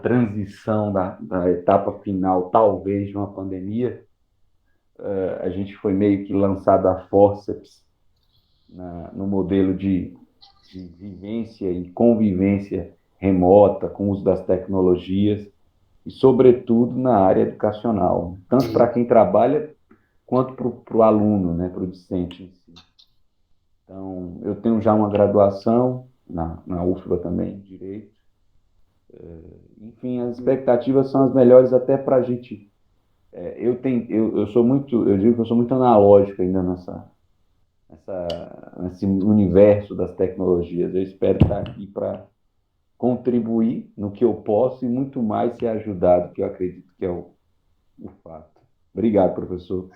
transição da etapa final, talvez, de uma pandemia, a gente foi meio que lançado a forceps no modelo de vivência e convivência remota, com o uso das tecnologias, e, sobretudo, na área educacional, tanto para Sim. quem trabalha quanto para o aluno, né, para o discente em si. Então, eu tenho já uma graduação na UFBA também, em Direito. Enfim, as expectativas são as melhores até para a gente. Eu sou muito, eu digo que eu sou muito analógico ainda nesse universo das tecnologias. Eu espero estar aqui para contribuir no que eu posso e muito mais ser ajudado, que eu acredito que é o fato. Obrigado, professor.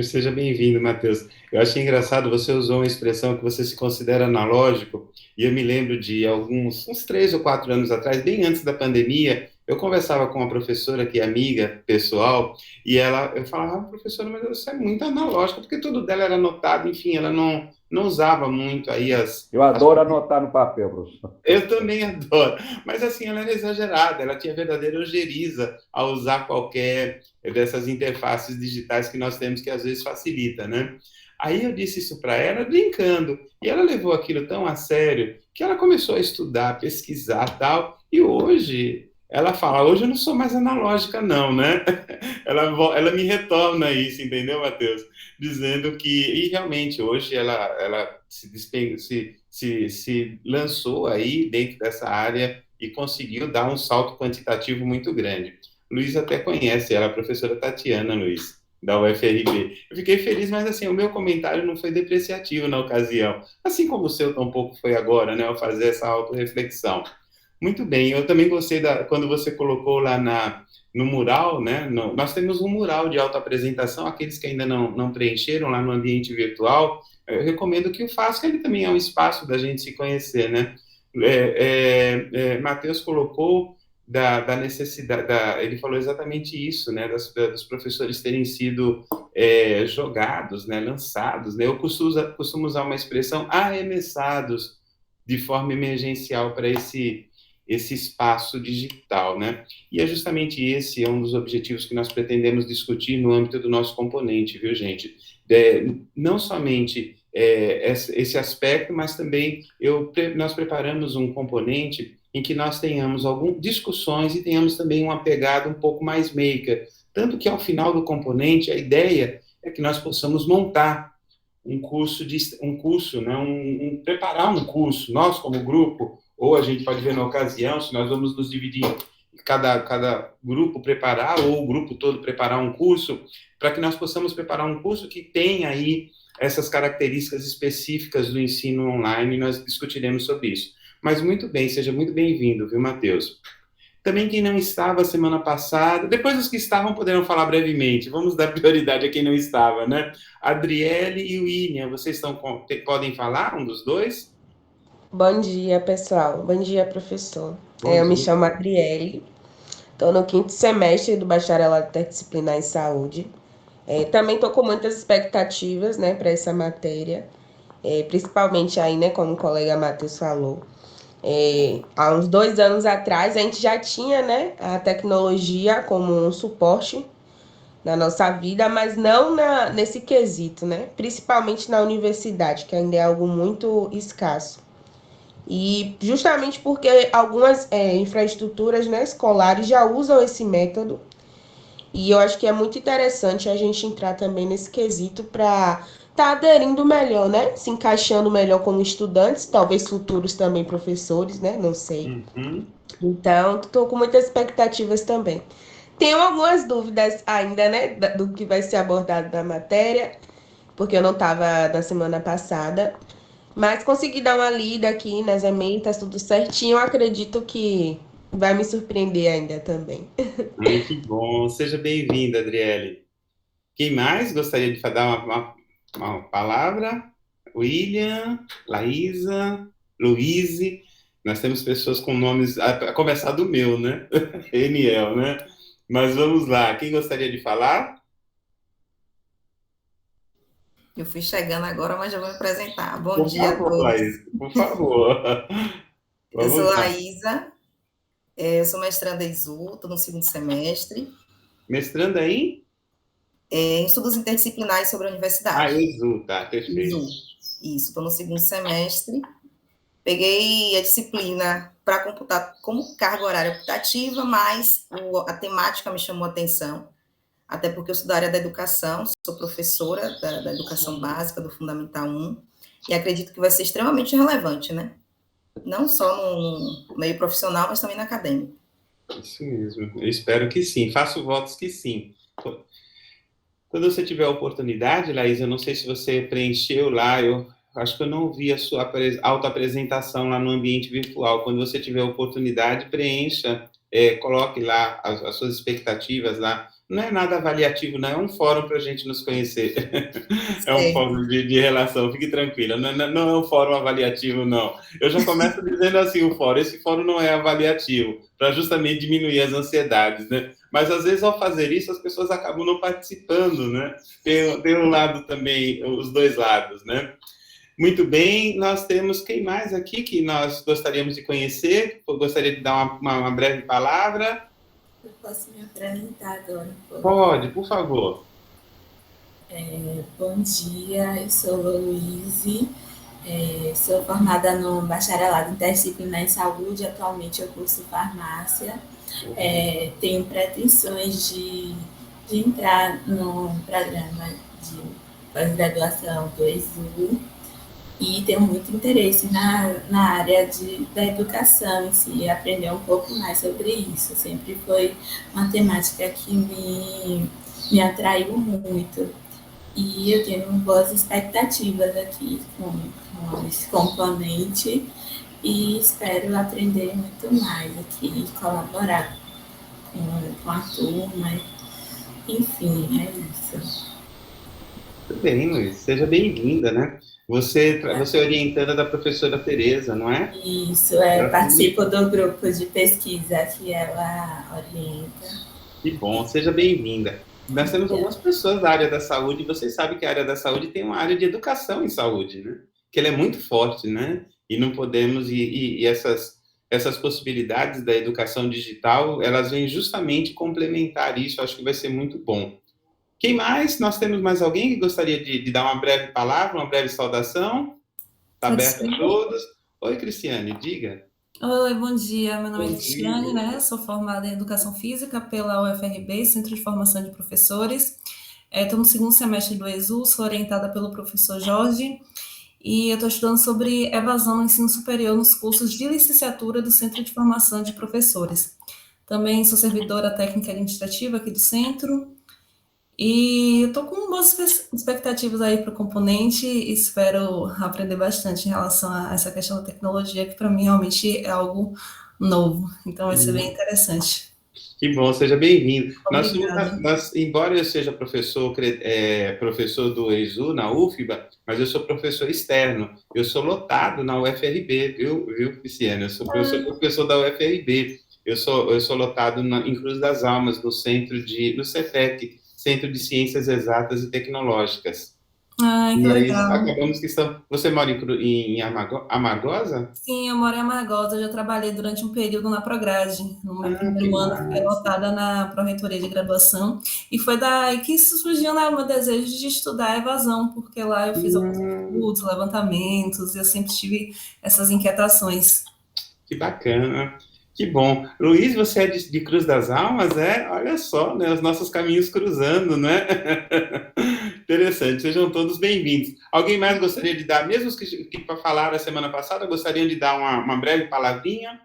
Seja bem-vindo, Matheus. Eu achei engraçado, você usou uma expressão que você se considera analógico, e eu me lembro de uns 3 ou 4 anos atrás, bem antes da pandemia, eu conversava com uma professora que é amiga pessoal, e eu falava, professora, mas você é muito analógica, porque tudo dela era anotado, enfim, ela não usava muito aí Eu adoro anotar no papel, professor. eu também adoro. Mas assim, ela era exagerada, ela tinha verdadeira ojeriza ao usar qualquer dessas interfaces digitais que nós temos que às vezes facilita, né? Aí eu disse isso para ela brincando, e ela levou aquilo tão a sério que ela começou a estudar, pesquisar, tal, e hoje ela fala, hoje eu não sou mais analógica não, né? Ela me retorna isso, entendeu, Matheus? Dizendo que, e realmente, hoje ela se lançou aí dentro dessa área e conseguiu dar um salto quantitativo muito grande. Luiz até conhece ela, a professora Tatiana Luiz, da UFRB. Eu fiquei feliz, mas assim, o meu comentário não foi depreciativo na ocasião, assim como o seu tampouco foi agora, né, ao fazer essa autorreflexão. Muito bem, eu também gostei quando você colocou lá no mural, né? Nós temos um mural de autoapresentação, aqueles que ainda não preencheram lá no ambiente virtual, eu recomendo que o façam, que ele também é um espaço da gente se conhecer, né? Matheus colocou da necessidade, ele falou exatamente isso, né? Dos professores terem sido jogados, né? Lançados, né? Eu costumo usar uma expressão arremessados de forma emergencial para esse espaço digital, né? E é justamente esse um dos objetivos que nós pretendemos discutir no âmbito do nosso componente, viu, gente? Não somente esse aspecto, mas também nós preparamos um componente em que nós tenhamos algumas discussões e tenhamos também uma pegada um pouco mais maker, tanto que ao final do componente a ideia é que nós possamos montar um curso, né, preparar um curso, nós como grupo, ou a gente pode ver na ocasião, se nós vamos nos dividir cada grupo preparar, ou o grupo todo preparar um curso, para que nós possamos preparar um curso que tenha aí essas características específicas do ensino online, e nós discutiremos sobre isso. Mas muito bem, seja muito bem-vindo, viu, Matheus? Também quem não estava semana passada, depois os que estavam poderão falar brevemente. Vamos dar prioridade a quem não estava, né? Adriele e William, vocês podem falar, um dos dois? Bom dia, pessoal. Bom dia, professor. Bom Eu me dia. chamo Adriele, estou no quinto semestre do bacharelado interdisciplinar em saúde. Também estou com muitas expectativas, né, para essa matéria, principalmente aí, né, como o colega Matheus falou. Há uns 2 anos atrás, a gente já tinha, né, a tecnologia como um suporte na nossa vida, mas não nesse quesito, né, principalmente na universidade, que ainda é algo muito escasso. E justamente porque algumas infraestruturas, né, escolares já usam esse método. E eu acho que é muito interessante a gente entrar também nesse quesito para estar aderindo melhor, né? Se encaixando melhor como estudantes, talvez futuros também professores, né? Não sei. Uhum. Então, estou com muitas expectativas também. Tenho algumas dúvidas ainda, né, do que vai ser abordado na matéria, porque eu não estava na semana passada. Mas consegui dar uma lida aqui nas ementas, tudo certinho. Eu acredito que vai me surpreender ainda também. Ai, que bom. Seja bem-vinda, Adriele. Quem mais gostaria de dar uma palavra? William, Laísa, Luíse. Nós temos pessoas com nomes, a começar do meu, né? Eniel, né? Mas vamos lá. Quem gostaria de falar? Eu fui chegando agora, mas já vou me apresentar. Bom Por dia a favor, todos. Laís, por favor. Eu sou Vamos lá. Laísa, Eu sou mestranda em ESU, estou no segundo semestre, Mestrando aí? em estudos interdisciplinares sobre a Ah, universidade. ESU, tá, perfeito. ESU, isso, estou no segundo semestre. Peguei a disciplina para computar como carga horária optativa, mas a temática me chamou a atenção, até porque eu sou da área da educação, sou professora da educação básica, do Fundamental 1, e acredito que vai ser extremamente relevante, né? Não só no meio profissional, mas também na acadêmica. Isso mesmo. Eu espero que sim. Faço votos que sim. Quando você tiver a oportunidade, Laís, eu não sei se você preencheu lá, eu acho que eu não vi a sua autoapresentação lá no ambiente virtual. Quando você tiver a oportunidade, preencha, coloque lá as suas expectativas lá. Não é nada avaliativo, não é um fórum para a gente nos conhecer. É um Certo. fórum de relação, fique tranquila. Não é um fórum avaliativo, não. Eu já começo dizendo assim, o fórum, esse fórum não é avaliativo, para justamente diminuir as ansiedades, né? Mas às vezes ao fazer isso as pessoas acabam não participando, né? Tem um lado também, os dois lados, né? Muito bem, nós temos quem mais aqui que nós gostaríamos de conhecer? Eu gostaria de dar uma breve palavra. Eu posso me apresentar agora um pouco. Pode, por favor. Bom dia, eu sou Luíse, sou formada no bacharelado interdisciplinar em saúde, atualmente eu curso farmácia. Tenho pretensões de entrar no programa de pós-graduação do ESU e tenho muito interesse na área da educação em si, aprender um pouco mais sobre isso. Sempre foi uma temática que me atraiu muito. E eu tenho boas expectativas aqui com esse componente e espero aprender muito mais aqui, colaborar com a turma. Enfim, é isso. Tudo bem, Luiz. Seja bem-vinda, né? Você é orientanda da professora Tereza, não é? Isso, participo do grupo de pesquisa que ela orienta. Que bom, seja bem-vinda. Nós temos algumas pessoas da área da saúde, e vocês sabem que a área da saúde tem uma área de educação em saúde, né? Que ela é muito forte, né? E não podemos, e essas possibilidades da educação digital, elas vêm justamente complementar isso, acho que vai ser muito bom. Quem mais? Nós temos mais alguém que gostaria de dar uma breve palavra, uma breve saudação? Está Pode aberto ser. a todos. Oi, Cristiane, diga. Oi, bom dia. Meu nome é Bom Cristiane, dia. né? Sou formada em Educação Física pela UFRB, Centro de Formação de Professores. Estou no segundo semestre do ESU, sou orientada pelo professor Jorge e eu estou estudando sobre evasão no ensino superior nos cursos de licenciatura do Centro de Formação de Professores. Também sou servidora técnica administrativa aqui do centro. E eu tô com boas expectativas aí para o componente e espero aprender bastante em relação a essa questão da tecnologia, que para mim realmente é algo novo. Então vai ser bem interessante. Que bom, seja bem-vindo. Obrigada. Embora eu seja professor do ESU na UFBA, mas eu sou professor externo. Eu sou lotado na UFRB, viu, Cristiane? Eu sou professor da UFRB. Eu sou lotado em Cruz das Almas, no CETEC, Centro de Ciências Exatas e Tecnológicas. Ai, que E aí legal. acabamos que estamos. Você mora em Amargosa? Sim, eu moro em Amargosa, eu já trabalhei durante um período na Prograde. No meu Ah, que primeiro ano, fiquei massa. lotada na Pró-Reitoria de Graduação, e foi daí que surgiu, né, o meu desejo de estudar a evasão, porque lá eu fiz alguns Hum, estudos, levantamentos, e eu sempre tive essas inquietações. Que bacana. Que bom. Luiz, você é de Cruz das Almas, é? Olha só, né? Os nossos caminhos cruzando, né? Interessante. Sejam todos bem-vindos. Alguém mais gostaria de dar, mesmo os que falaram a semana passada, gostariam de dar uma breve palavrinha?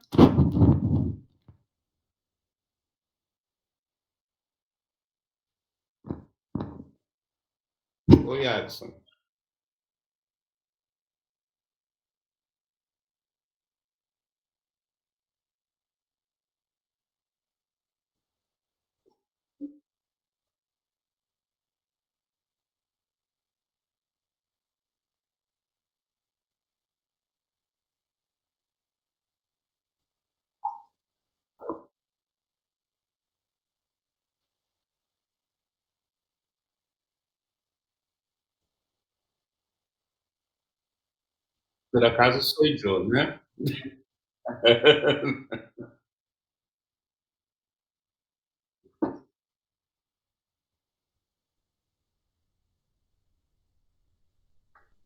Oi, Adson. Por acaso sou eu, né?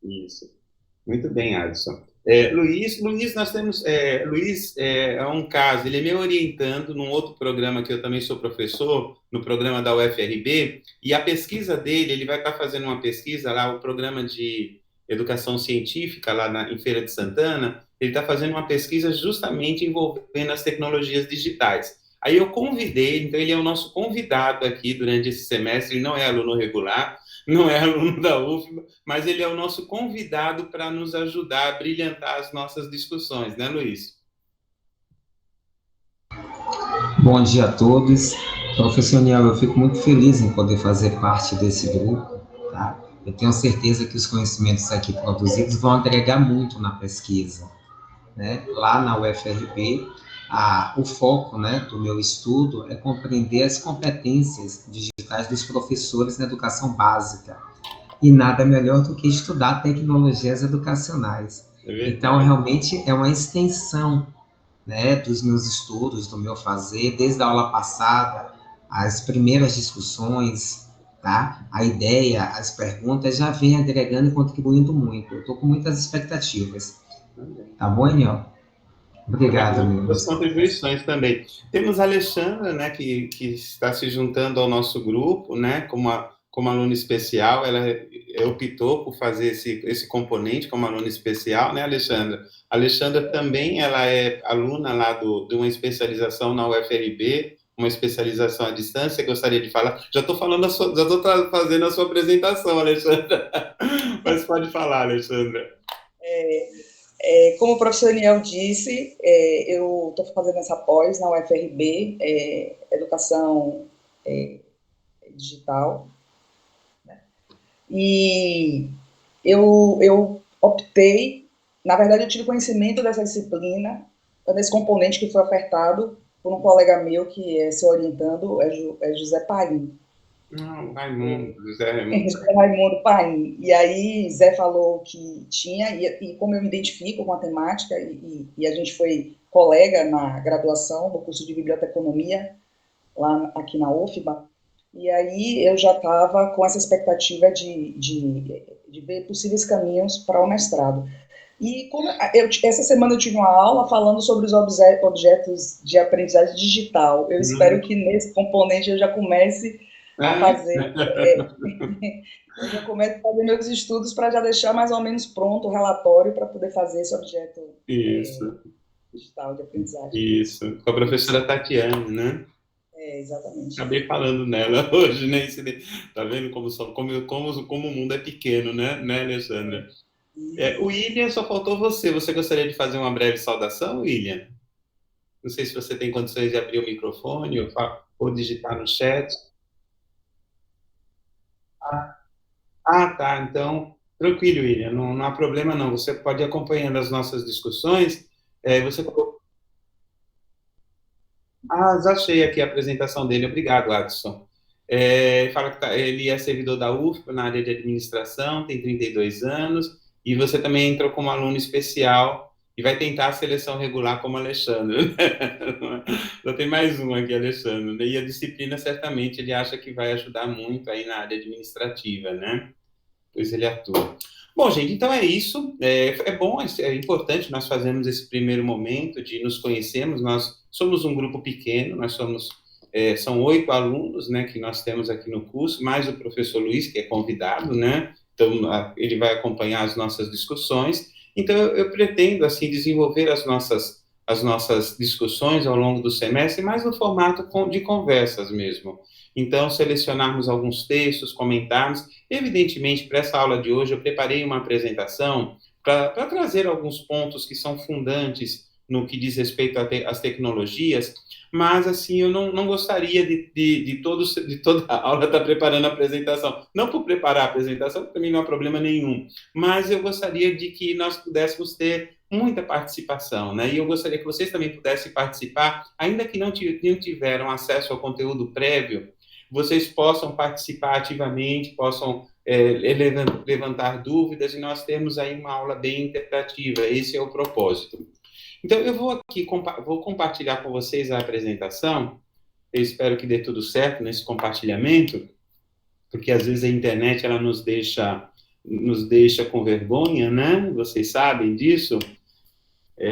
Isso. Muito bem, Adson. Luiz, nós temos. Luiz é um caso, ele é me orientando num outro programa que eu também sou professor, no programa da UFRB, e a pesquisa dele, ele vai estar fazendo uma pesquisa lá, o programa de educação científica, lá em Feira de Santana, ele está fazendo uma pesquisa justamente envolvendo as tecnologias digitais. Aí eu convidei, então ele é o nosso convidado aqui durante esse semestre, ele não é aluno regular, não é aluno da UFBA, mas ele é o nosso convidado para nos ajudar a brilhantar as nossas discussões, né, Luiz? Bom dia a todos. Professor Niel, eu fico muito feliz em poder fazer parte desse grupo, tá? Eu tenho certeza que os conhecimentos aqui produzidos vão agregar muito na pesquisa, né? Lá na UFRB, o foco, né, do meu estudo é compreender as competências digitais dos professores na educação básica. E nada melhor do que estudar tecnologias educacionais. Então, realmente, é uma extensão, né, dos meus estudos, do meu fazer, desde a aula passada, as primeiras discussões, tá? A ideia, as perguntas já vem agregando e contribuindo muito. Eu estou com muitas expectativas. Tá bom, Eniel? Obrigado, meu. As contribuições também. Temos a Alexandra, né, que está se juntando ao nosso grupo, né, como aluna especial. Ela optou por fazer esse componente como aluna especial, né, Alexandra? A Alexandra também, ela é aluna lá de uma especialização na UFRB, uma especialização à distância. Gostaria de falar. Já estou fazendo a sua apresentação, Alexandra. Mas pode falar, Alexandra. Como o professor Niel disse, eu estou fazendo essa pós na UFRB, Educação Digital, né? E eu optei, na verdade, eu tive conhecimento dessa disciplina, desse componente que foi ofertado por um colega meu que é se orientando, é José Paim. Raimundo, José Raimundo Paim. E aí Zé falou que tinha, e como eu me identifico com a temática, e a gente foi colega na graduação do curso de biblioteconomia, lá aqui na UFBA, e aí eu já estava com essa expectativa de ver possíveis caminhos para o mestrado. E essa semana eu tive uma aula falando sobre os objetos de aprendizagem digital. Eu espero que nesse componente eu já comece a fazer, eu já começo a fazer meus estudos para já deixar mais ou menos pronto o relatório para poder fazer esse objeto digital de aprendizagem. Isso, com a professora Tatiane, né? Exatamente. Acabei falando nela hoje, né? Tá vendo como o mundo é pequeno, né, Alexandra? O William, só faltou você. Você gostaria de fazer uma breve saudação, William? Não sei se você tem condições de abrir o microfone ou digitar no chat. Tá. Então, tranquilo, William. Não há problema, não. Você pode ir acompanhando as nossas discussões. Já achei aqui a apresentação dele. Obrigado, Adson. Fala que ele é servidor da UFBA na área de administração, tem 32 anos, e você também entrou como aluno especial e vai tentar a seleção regular como Alexandre. Já tem mais um aqui, Alexandre. E a disciplina, certamente, ele acha que vai ajudar muito aí na área administrativa, né? Pois ele atua. Bom, gente, então é isso. É bom, é importante nós fazermos esse primeiro momento de nos conhecermos. Nós somos um grupo pequeno, são 8 alunos, né, que nós temos aqui no curso, mais o professor Luiz, que é convidado, né? Então, ele vai acompanhar as nossas discussões. Então, eu pretendo, assim, desenvolver as nossas discussões ao longo do semestre, mais no formato de conversas mesmo. Então, selecionarmos alguns textos, comentarmos. Evidentemente, para essa aula de hoje, eu preparei uma apresentação para trazer alguns pontos que são fundantes no que diz respeito às tecnologias, mas, assim, eu não gostaria de toda a aula estar preparando a apresentação. Não por preparar a apresentação, para mim não há problema nenhum, mas eu gostaria de que nós pudéssemos ter muita participação, né? E eu gostaria que vocês também pudessem participar, ainda que não tiveram acesso ao conteúdo prévio, vocês possam participar ativamente, possam levantar dúvidas, e nós temos aí uma aula bem interativa. Esse é o propósito. Então, eu vou compartilhar com vocês a apresentação. Eu espero que dê tudo certo nesse compartilhamento, porque às vezes a internet ela nos deixa nos deixa com vergonha, né? Vocês sabem disso.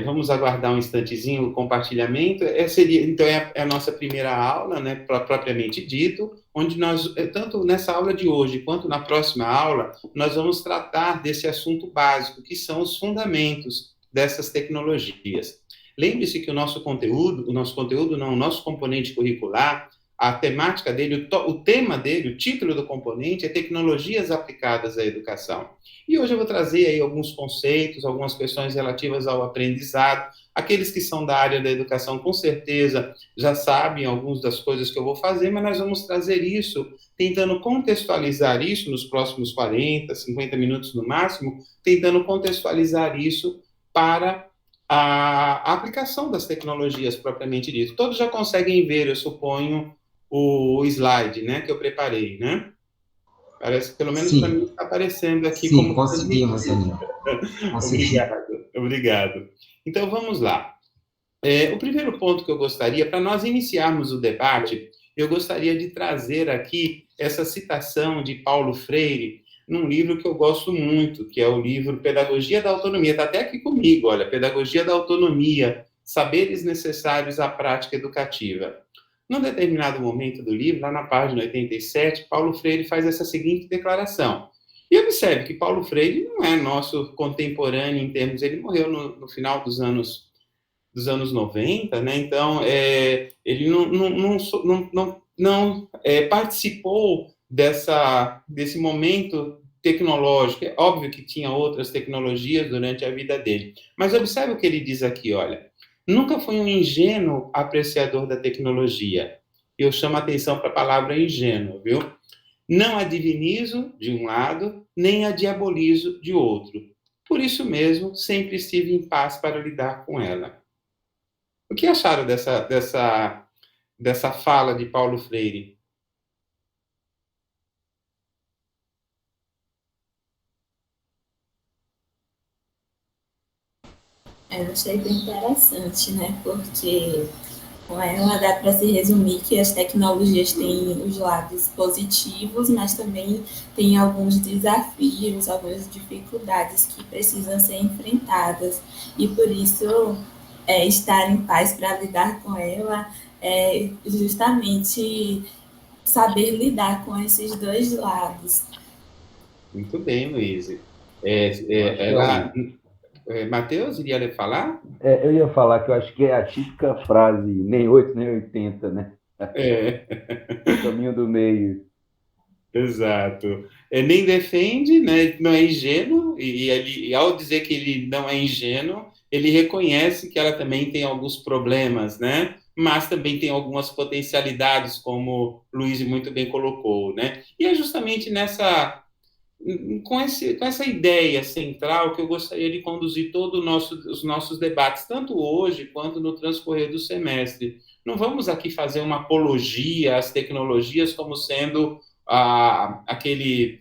Vamos aguardar um instantezinho o compartilhamento. Então, é a nossa primeira aula, né, propriamente dito, onde nós, tanto nessa aula de hoje, quanto na próxima aula, nós vamos tratar desse assunto básico, que são os fundamentos dessas tecnologias. Lembre-se que o nosso componente curricular, a temática dele, o tema dele, o título do componente é Tecnologias Aplicadas à Educação. E hoje eu vou trazer aí alguns conceitos, algumas questões relativas ao aprendizado. Aqueles que são da área da educação, com certeza, já sabem algumas das coisas que eu vou fazer, mas nós vamos trazer isso, tentando contextualizar isso nos próximos 40, 50 minutos no máximo, tentando contextualizar isso para a aplicação das tecnologias propriamente dito. Todos já conseguem ver, eu suponho, o slide, né, que eu preparei, né? Parece que pelo menos para mim está aparecendo aqui. Sim, como conseguimos, Daniel. Obrigado. Então, vamos lá. O primeiro ponto que eu gostaria, para nós iniciarmos o debate, eu gostaria de trazer aqui essa citação de Paulo Freire, num livro que eu gosto muito, que é o livro Pedagogia da Autonomia. Está até aqui comigo, olha, Pedagogia da Autonomia, Saberes Necessários à Prática Educativa. Num determinado momento do livro, lá na página 87, Paulo Freire faz essa seguinte declaração. E observe que Paulo Freire não é nosso contemporâneo em termos... Ele morreu no final dos anos 90, né? Então, ele não participou desse momento tecnológico. É óbvio que tinha outras tecnologias durante a vida dele. Mas observe o que ele diz aqui, olha. Nunca fui um ingênuo apreciador da tecnologia. Eu chamo a atenção para a palavra ingênuo, viu? Não a divinizo, de um lado, nem a diabolizo, de outro. Por isso mesmo, sempre estive em paz para lidar com ela. O que acharam dessa fala de Paulo Freire? Eu achei bem interessante, né? Porque com ela dá para se resumir que as tecnologias têm os lados positivos, mas também tem alguns desafios, algumas dificuldades que precisam ser enfrentadas. E por isso, estar em paz para lidar com ela é justamente saber lidar com esses dois lados. Muito bem, Luiz. Matheus, iria falar? Eu ia falar que eu acho que é a típica frase, nem 8, nem 80, né? O caminho do meio. Exato. Nem defende, né? Não é ingênuo, e ao dizer que ele não é ingênuo, ele reconhece que ela também tem alguns problemas, né? Mas também tem algumas potencialidades, como o Luiz muito bem colocou, né? E é justamente com essa ideia central que eu gostaria de conduzir todos os nossos debates, tanto hoje quanto no transcorrer do semestre. Não vamos aqui fazer uma apologia às tecnologias como sendo aquele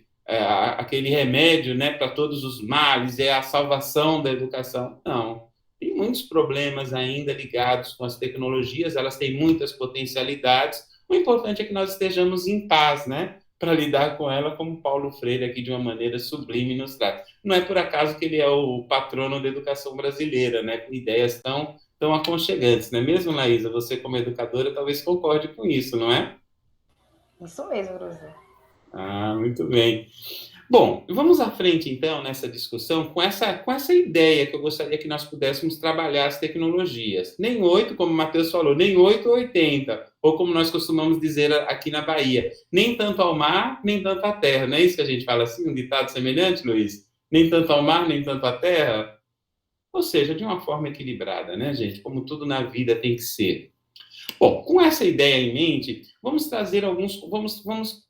remédio, né, para todos os males, é a salvação da educação. Não. Tem muitos problemas ainda ligados com as tecnologias, elas têm muitas potencialidades. O importante é que nós estejamos em paz, né, para lidar com ela, como Paulo Freire aqui de uma maneira sublime nos traz. Não é por acaso que ele é o patrono da educação brasileira, né, com ideias tão aconchegantes, não é mesmo, Laísa? Você, como educadora, talvez concorde com isso, não é? Isso mesmo, Bruce. Muito bem. Bom, vamos à frente, então, nessa discussão, com essa ideia que eu gostaria que nós pudéssemos trabalhar as tecnologias. Nem 8, como o Matheus falou, nem 8 ou 80, ou como nós costumamos dizer aqui na Bahia, nem tanto ao mar, nem tanto à terra. Não é isso que a gente fala assim, um ditado semelhante, Luiz? Nem tanto ao mar, nem tanto à terra? Ou seja, de uma forma equilibrada, né, gente? Como tudo na vida tem que ser. Bom, com essa ideia em mente, vamos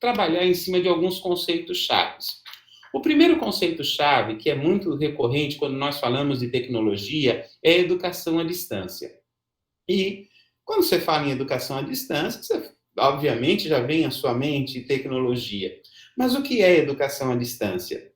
trabalhar em cima de alguns conceitos chaves. O primeiro conceito-chave, que é muito recorrente quando nós falamos de tecnologia, é a educação à distância. E quando você fala em educação à distância, você, obviamente, já vem à sua mente tecnologia. Mas o que é educação à distância?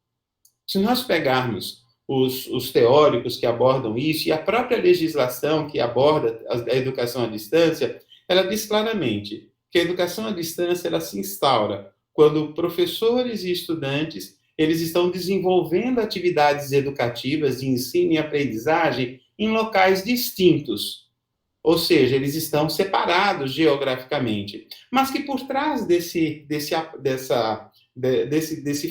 Se nós pegarmos os teóricos que abordam isso e a própria legislação que aborda a educação à distância, ela diz claramente que a educação à distância ela se instaura quando professores e estudantes eles estão desenvolvendo atividades educativas de ensino e aprendizagem em locais distintos. Ou seja, eles estão separados geograficamente. Mas que por trás desse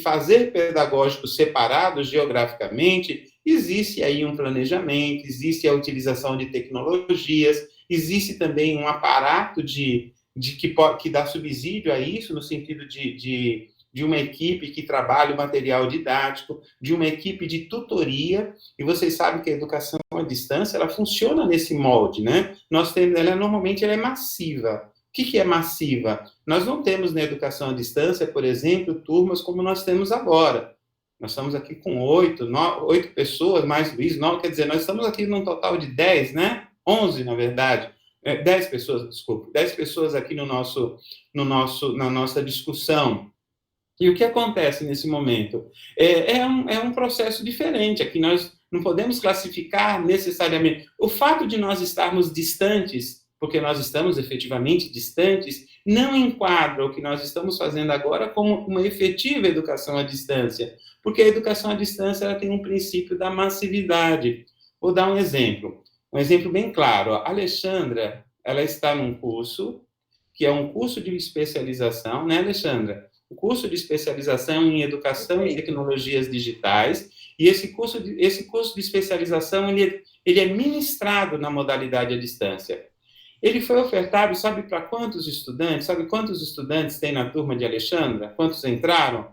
fazer pedagógico separado geograficamente, existe aí um planejamento, existe a utilização de tecnologias, existe também um aparato que dá subsídio a isso, no sentido de uma equipe que trabalha o material didático, de uma equipe de tutoria, e vocês sabem que a educação à distância, ela funciona nesse molde, né? Normalmente ela é massiva. O que é massiva? Nós não temos na educação à distância, por exemplo, turmas como nós temos agora. Nós estamos aqui com 8 pessoas, mais Luiz, 9, quer dizer, nós estamos aqui num total de 10, né? 11, na verdade. 10 pessoas, desculpa. 10 pessoas aqui na nossa discussão. E o que acontece nesse momento? É um processo diferente. Aqui nós não podemos classificar necessariamente. O fato de nós estarmos distantes, porque nós estamos efetivamente distantes, não enquadra o que nós estamos fazendo agora como uma efetiva educação à distância, porque a educação à distância ela tem um princípio da massividade. Vou dar um exemplo bem claro. A Alexandra, ela está num curso, que é um curso de especialização, né, Alexandra? O curso de especialização em educação e tecnologias digitais, e esse curso de especialização, ele é ministrado na modalidade à distância. Ele foi ofertado, sabe para quantos estudantes? Sabe quantos estudantes tem na turma de Alexandra? Quantos entraram?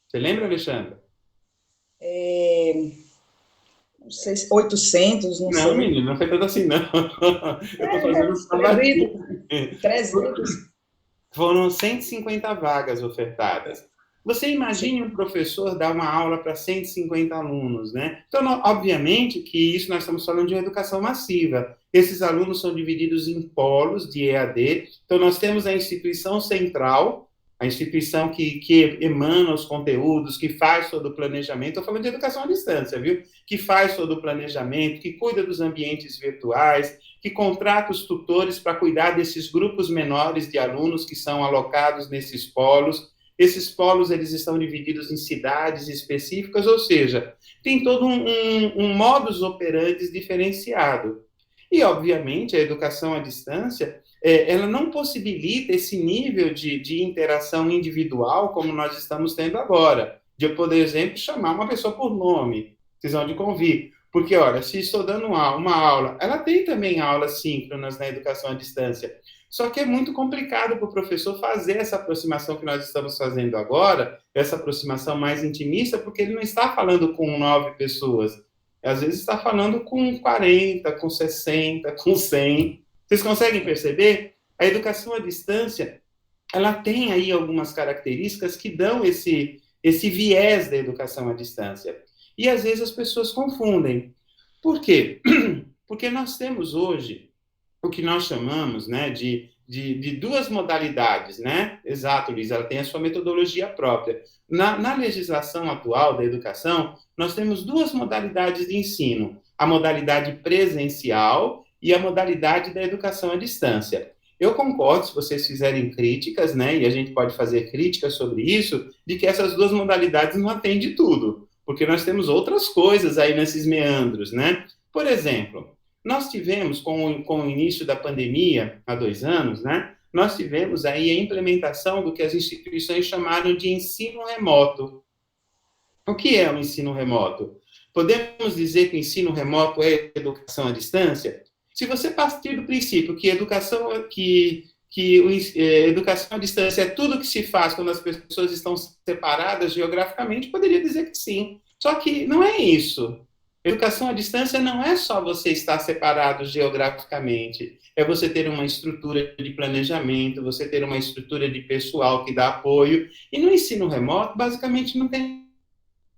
Você lembra, Alexandra? Não sei, 800, não sei. Não, menino, não foi tanto assim, não. Eu estou fazendo um sabatinho. 300. Foram 150 vagas ofertadas. Você imagine um professor dar uma aula para 150 alunos, né? Então, obviamente que isso nós estamos falando de uma educação massiva. Esses alunos são divididos em polos de EAD. Então, nós temos a instituição central, a instituição que emana os conteúdos, que faz todo o planejamento. Estou falando de educação à distância, viu? Que faz todo o planejamento, que cuida dos ambientes virtuais, que contrata os tutores para cuidar desses grupos menores de alunos que são alocados nesses polos. Esses polos, eles estão divididos em cidades específicas, ou seja, tem todo um modus operandi diferenciado. E, obviamente, a educação à distância, ela não possibilita esse nível de interação individual como nós estamos tendo agora. De eu, por exemplo, chamar uma pessoa por nome, vocês vão de convir. Porque, olha, se estou dando uma aula, ela tem também aulas síncronas na educação à distância. Só que é muito complicado para o professor fazer essa aproximação que nós estamos fazendo agora, essa aproximação mais intimista, porque ele não está falando com 9 pessoas. Às vezes está falando com 40, com 60, com 100. Vocês conseguem perceber? A educação à distância, ela tem aí algumas características que dão esse viés da educação à distância. E às vezes as pessoas confundem. Por quê? Porque nós temos hoje o que nós chamamos, né, de duas modalidades, né? Exato, Luiz, ela tem a sua metodologia própria. Na legislação atual da educação, nós temos duas modalidades de ensino, a modalidade presencial e a modalidade da educação à distância. Eu concordo, se vocês fizerem críticas, né, e a gente pode fazer críticas sobre isso, de que essas duas modalidades não atendem tudo, porque nós temos outras coisas aí nesses meandros, né? Por exemplo, nós tivemos, com o início da pandemia, há 2 anos, né, nós tivemos aí a implementação do que as instituições chamaram de ensino remoto. O que é o ensino remoto? Podemos dizer que o ensino remoto é educação à distância? Se você partir do princípio que educação à distância é tudo que se faz quando as pessoas estão separadas geograficamente, poderia dizer que sim. Só que não é isso. Educação à distância não é só você estar separado geograficamente, é você ter uma estrutura de planejamento, você ter uma estrutura de pessoal que dá apoio, e no ensino remoto, basicamente, não tem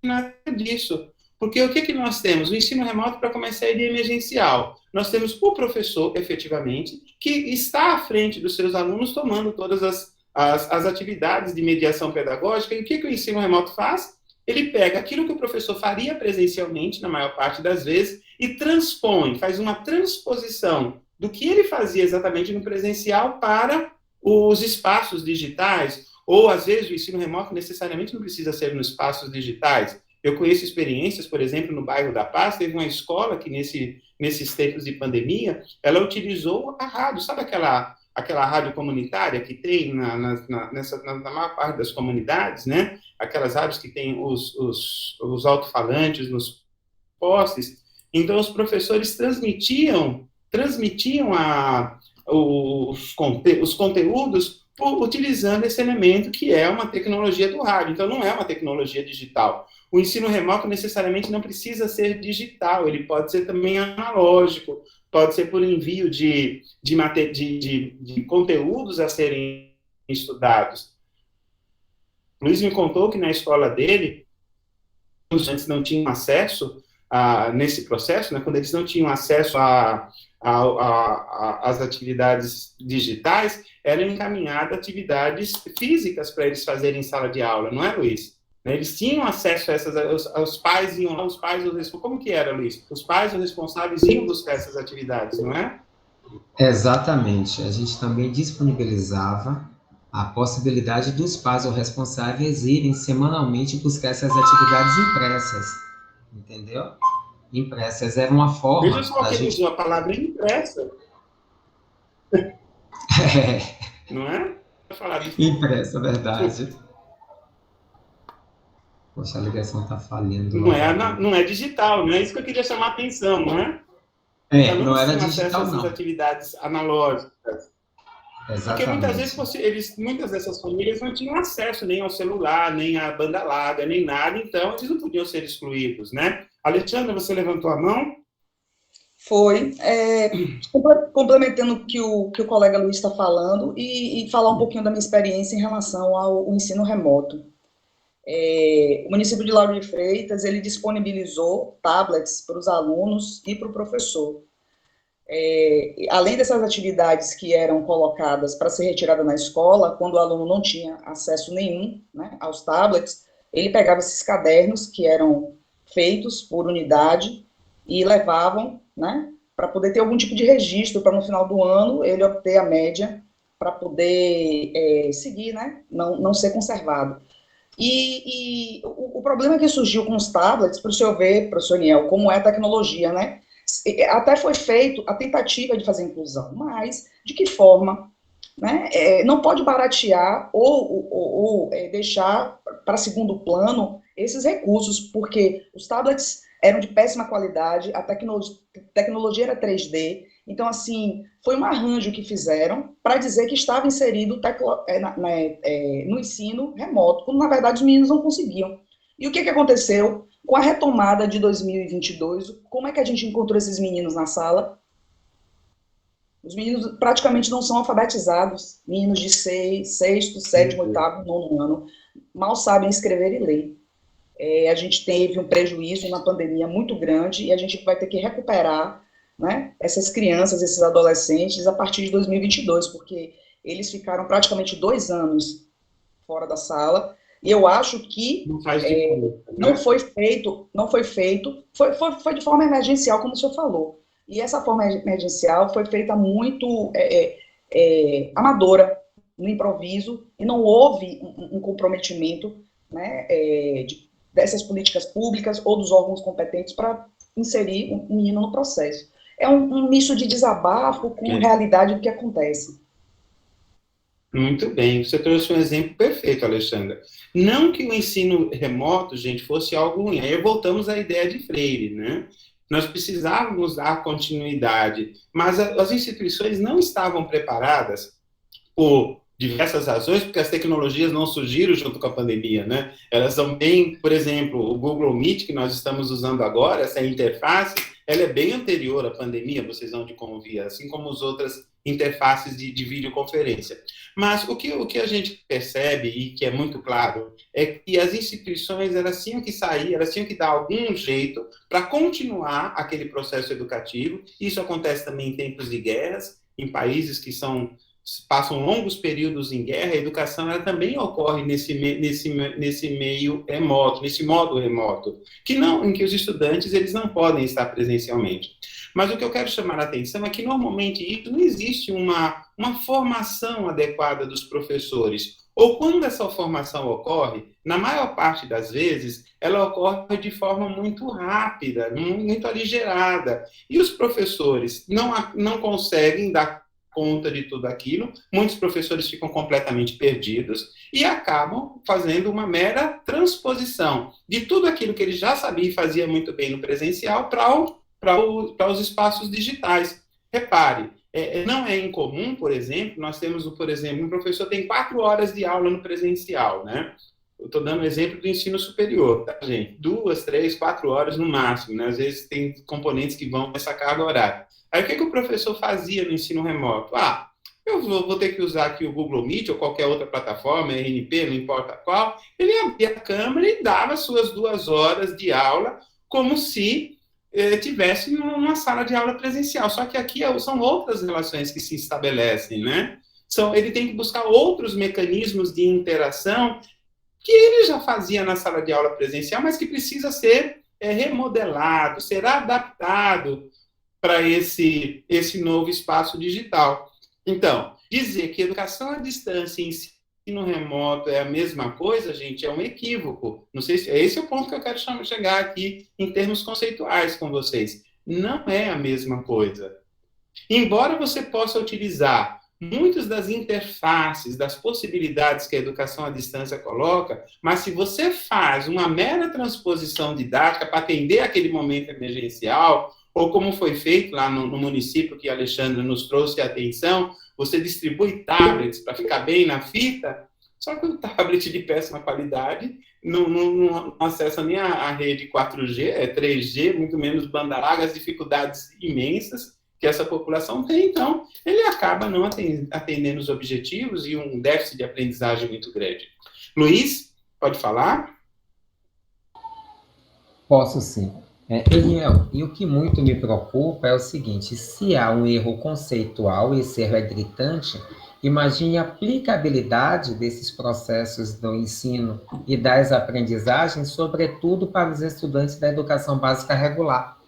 nada disso. Porque o que nós temos? O ensino remoto, para começar, ele é emergencial. Nós temos o professor, efetivamente, que está à frente dos seus alunos, tomando todas as atividades de mediação pedagógica, e o que o ensino remoto faz? Ele pega aquilo que o professor faria presencialmente, na maior parte das vezes, e transpõe, faz uma transposição do que ele fazia exatamente no presencial para os espaços digitais, Ou, às vezes, o ensino remoto necessariamente não precisa ser nos espaços digitais. Eu conheço experiências, por exemplo, no bairro da Paz, teve uma escola que, nesses tempos de pandemia, ela utilizou a rádio. Sabe aquela rádio comunitária que tem na maior parte das comunidades, né? Aquelas rádios que tem os alto-falantes nos postes. Então, os professores transmitiam os conteúdos utilizando esse elemento que é uma tecnologia do rádio. Então, não é uma tecnologia digital. O ensino remoto necessariamente não precisa ser digital, ele pode ser também analógico, pode ser por envio de conteúdos a serem estudados. O Luiz me contou que na escola dele, os estudantes não tinham acesso nesse processo, né, quando eles não tinham acesso às atividades digitais, eram encaminhadas atividades físicas para eles fazerem em sala de aula, não é, Luiz? Eles tinham acesso a essas, os pais iam lá, como que era, Luiz? Os pais, os responsáveis, iam buscar essas atividades, não é? Exatamente. A gente também disponibilizava a possibilidade dos pais ou responsáveis irem semanalmente buscar essas atividades impressas, entendeu? Impressas era uma forma... Veja só que ele usou a palavra impressa. Não é? Impressa, verdade. Poxa, a ligação está falhando. Não é digital, não é isso que eu queria chamar a atenção, não é? Não era digital, não. Essas atividades analógicas. Exatamente. Porque muitas dessas famílias não tinham acesso nem ao celular, nem à banda larga, nem nada, então eles não podiam ser excluídos, né? Alexandra, você levantou a mão? Foi. Complementando o que o colega Luiz está falando e falar um pouquinho da minha experiência em relação ao ensino remoto. O município de Lauro de Freitas, ele disponibilizou tablets para os alunos e para o professor. Além dessas atividades que eram colocadas para ser retirada na escola, quando o aluno não tinha acesso nenhum, né, aos tablets, ele pegava esses cadernos que eram feitos por unidade e levavam, né, para poder ter algum tipo de registro, para no final do ano ele obter a média para poder seguir, né, não ser conservado. E o problema que surgiu com os tablets, para o senhor ver, professor Niel, como é a tecnologia, né? Até foi feito a tentativa de fazer inclusão, mas de que forma, né? Não pode baratear ou deixar para segundo plano esses recursos, porque os tablets eram de péssima qualidade, a tecnologia era 3D, então, assim, foi um arranjo que fizeram para dizer que estava inserido no ensino remoto, quando, na verdade, os meninos não conseguiam. E o que aconteceu com a retomada de 2022? Como é que a gente encontrou esses meninos na sala? Os meninos praticamente não são alfabetizados, meninos de sexto, sétimo, oitavo, nono ano, mal sabem escrever e ler. A gente teve um prejuízo na pandemia muito grande e a gente vai ter que recuperar, né, essas crianças, esses adolescentes, a partir de 2022, porque eles ficaram praticamente 2 anos fora da sala, e eu acho que não foi feito, foi de forma emergencial, como o senhor falou, e essa forma emergencial foi feita muito amadora, no improviso, e não houve um comprometimento, né, dessas políticas públicas ou dos órgãos competentes para inserir um menino no processo. É um misto de desabafo com realidade do que acontece. Muito bem, você trouxe um exemplo perfeito, Alexandra. Não que o ensino remoto, gente, fosse algo ruim. Aí voltamos à ideia de Freire, né? Nós precisávamos dar continuidade, mas as instituições não estavam preparadas por diversas razões, porque as tecnologias não surgiram junto com a pandemia, né? Elas são bem, por exemplo, o Google Meet, que nós estamos usando agora, essa interface, ela é bem anterior à pandemia, vocês vão de convir, assim como as outras interfaces de videoconferência. Mas o que a gente percebe, e que é muito claro, é que as instituições, elas tinham que sair, elas tinham que dar algum jeito para continuar aquele processo educativo. Isso acontece também em tempos de guerras, em países que são passam longos períodos em guerra, a educação ela também ocorre nesse meio remoto, nesse modo remoto, em que os estudantes eles não podem estar presencialmente. Mas o que eu quero chamar a atenção é que, normalmente, isso não existe uma formação adequada dos professores. Ou quando essa formação ocorre, na maior parte das vezes, ela ocorre de forma muito rápida, muito aligerada. E os professores não conseguem dar conta de tudo aquilo, muitos professores ficam completamente perdidos e acabam fazendo uma mera transposição de tudo aquilo que ele já sabia e fazia muito bem no presencial para os espaços digitais. Repare, não é incomum, por exemplo, nós temos, por exemplo, um professor tem 4 horas de aula no presencial, né? Eu estou dando um exemplo do ensino superior, tá, gente? 2, 3, 4 horas no máximo, né? Às vezes tem componentes que vão nessa carga horária. Aí o que o professor fazia no ensino remoto? Eu vou ter que usar aqui o Google Meet ou qualquer outra plataforma, RNP, não importa qual. Ele abria a câmera e dava suas 2 horas de aula como se tivesse numa sala de aula presencial. Só que aqui são outras relações que se estabelecem, né? Ele tem que buscar outros mecanismos de interação que ele já fazia na sala de aula presencial, mas que precisa ser remodelado, ser adaptado para esse novo espaço digital. Então, dizer que educação à distância e ensino remoto é a mesma coisa, gente, é um equívoco. Não sei se esse é o ponto que eu quero chegar aqui em termos conceituais com vocês. Não é a mesma coisa. Embora você possa utilizar muitas das interfaces, das possibilidades que a educação à distância coloca, mas se você faz uma mera transposição didática para atender aquele momento emergencial, ou como foi feito lá no município que Alexandre nos trouxe a atenção, você distribui tablets para ficar bem na fita, só que o tablet de péssima qualidade não acessa nem a rede 4G, 3G, muito menos banda larga, as dificuldades imensas que essa população tem, então ele acaba não atendendo os objetivos e um déficit de aprendizagem muito grande. Luiz, pode falar? Posso sim. Eliel, e o que muito me preocupa é o seguinte: se há um erro conceitual, e esse erro é gritante, imagine a aplicabilidade desses processos do ensino e das aprendizagens, sobretudo para os estudantes da educação básica regular.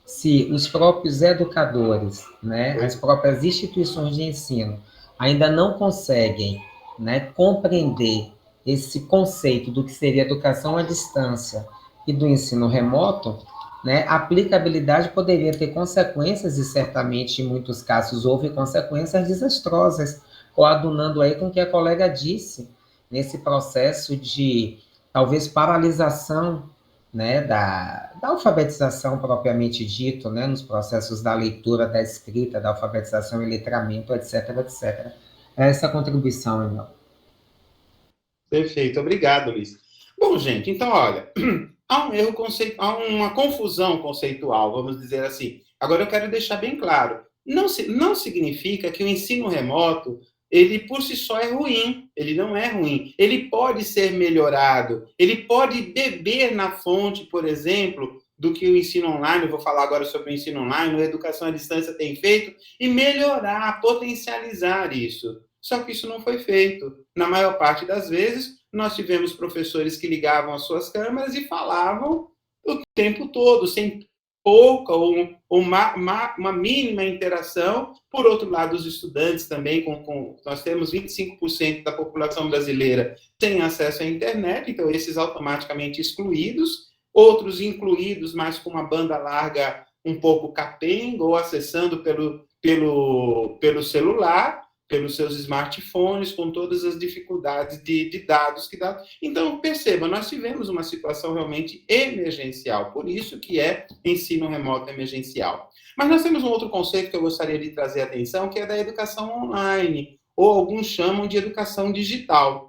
Se os próprios educadores, né, as próprias instituições de ensino ainda não conseguem, né, compreender esse conceito do que seria educação à distância e do ensino remoto, né, a aplicabilidade poderia ter consequências, e certamente em muitos casos houve consequências desastrosas, coadunando aí com o que a colega disse, nesse processo de talvez paralisação, né, da alfabetização propriamente dito, né, nos processos da leitura, da escrita, da alfabetização e letramento, etc, etc. Essa contribuição, Emil. Perfeito, obrigado, Luiz. Bom, gente, então, olha, há um erro há uma confusão conceitual, vamos dizer assim. Agora, eu quero deixar bem claro, não significa que o ensino remoto, ele por si só é ruim, ele não é ruim. Ele pode ser melhorado, ele pode beber na fonte, por exemplo, do que o ensino online, eu vou falar agora sobre o ensino online, a educação à distância tem feito, e melhorar, potencializar isso. Só que isso não foi feito. Na maior parte das vezes, nós tivemos professores que ligavam as suas câmeras e falavam o tempo todo, sem pouca ou uma mínima interação. Por outro lado, os estudantes também, nós temos 25% da população brasileira sem acesso à internet, então esses automaticamente excluídos, outros incluídos, mas com uma banda larga um pouco capenga, ou acessando pelo celular, pelos seus smartphones, com todas as dificuldades de dados que dá. Então, perceba, nós tivemos uma situação realmente emergencial, por isso que é ensino remoto emergencial. Mas nós temos um outro conceito que eu gostaria de trazer atenção, que é da educação online, ou alguns chamam de educação digital.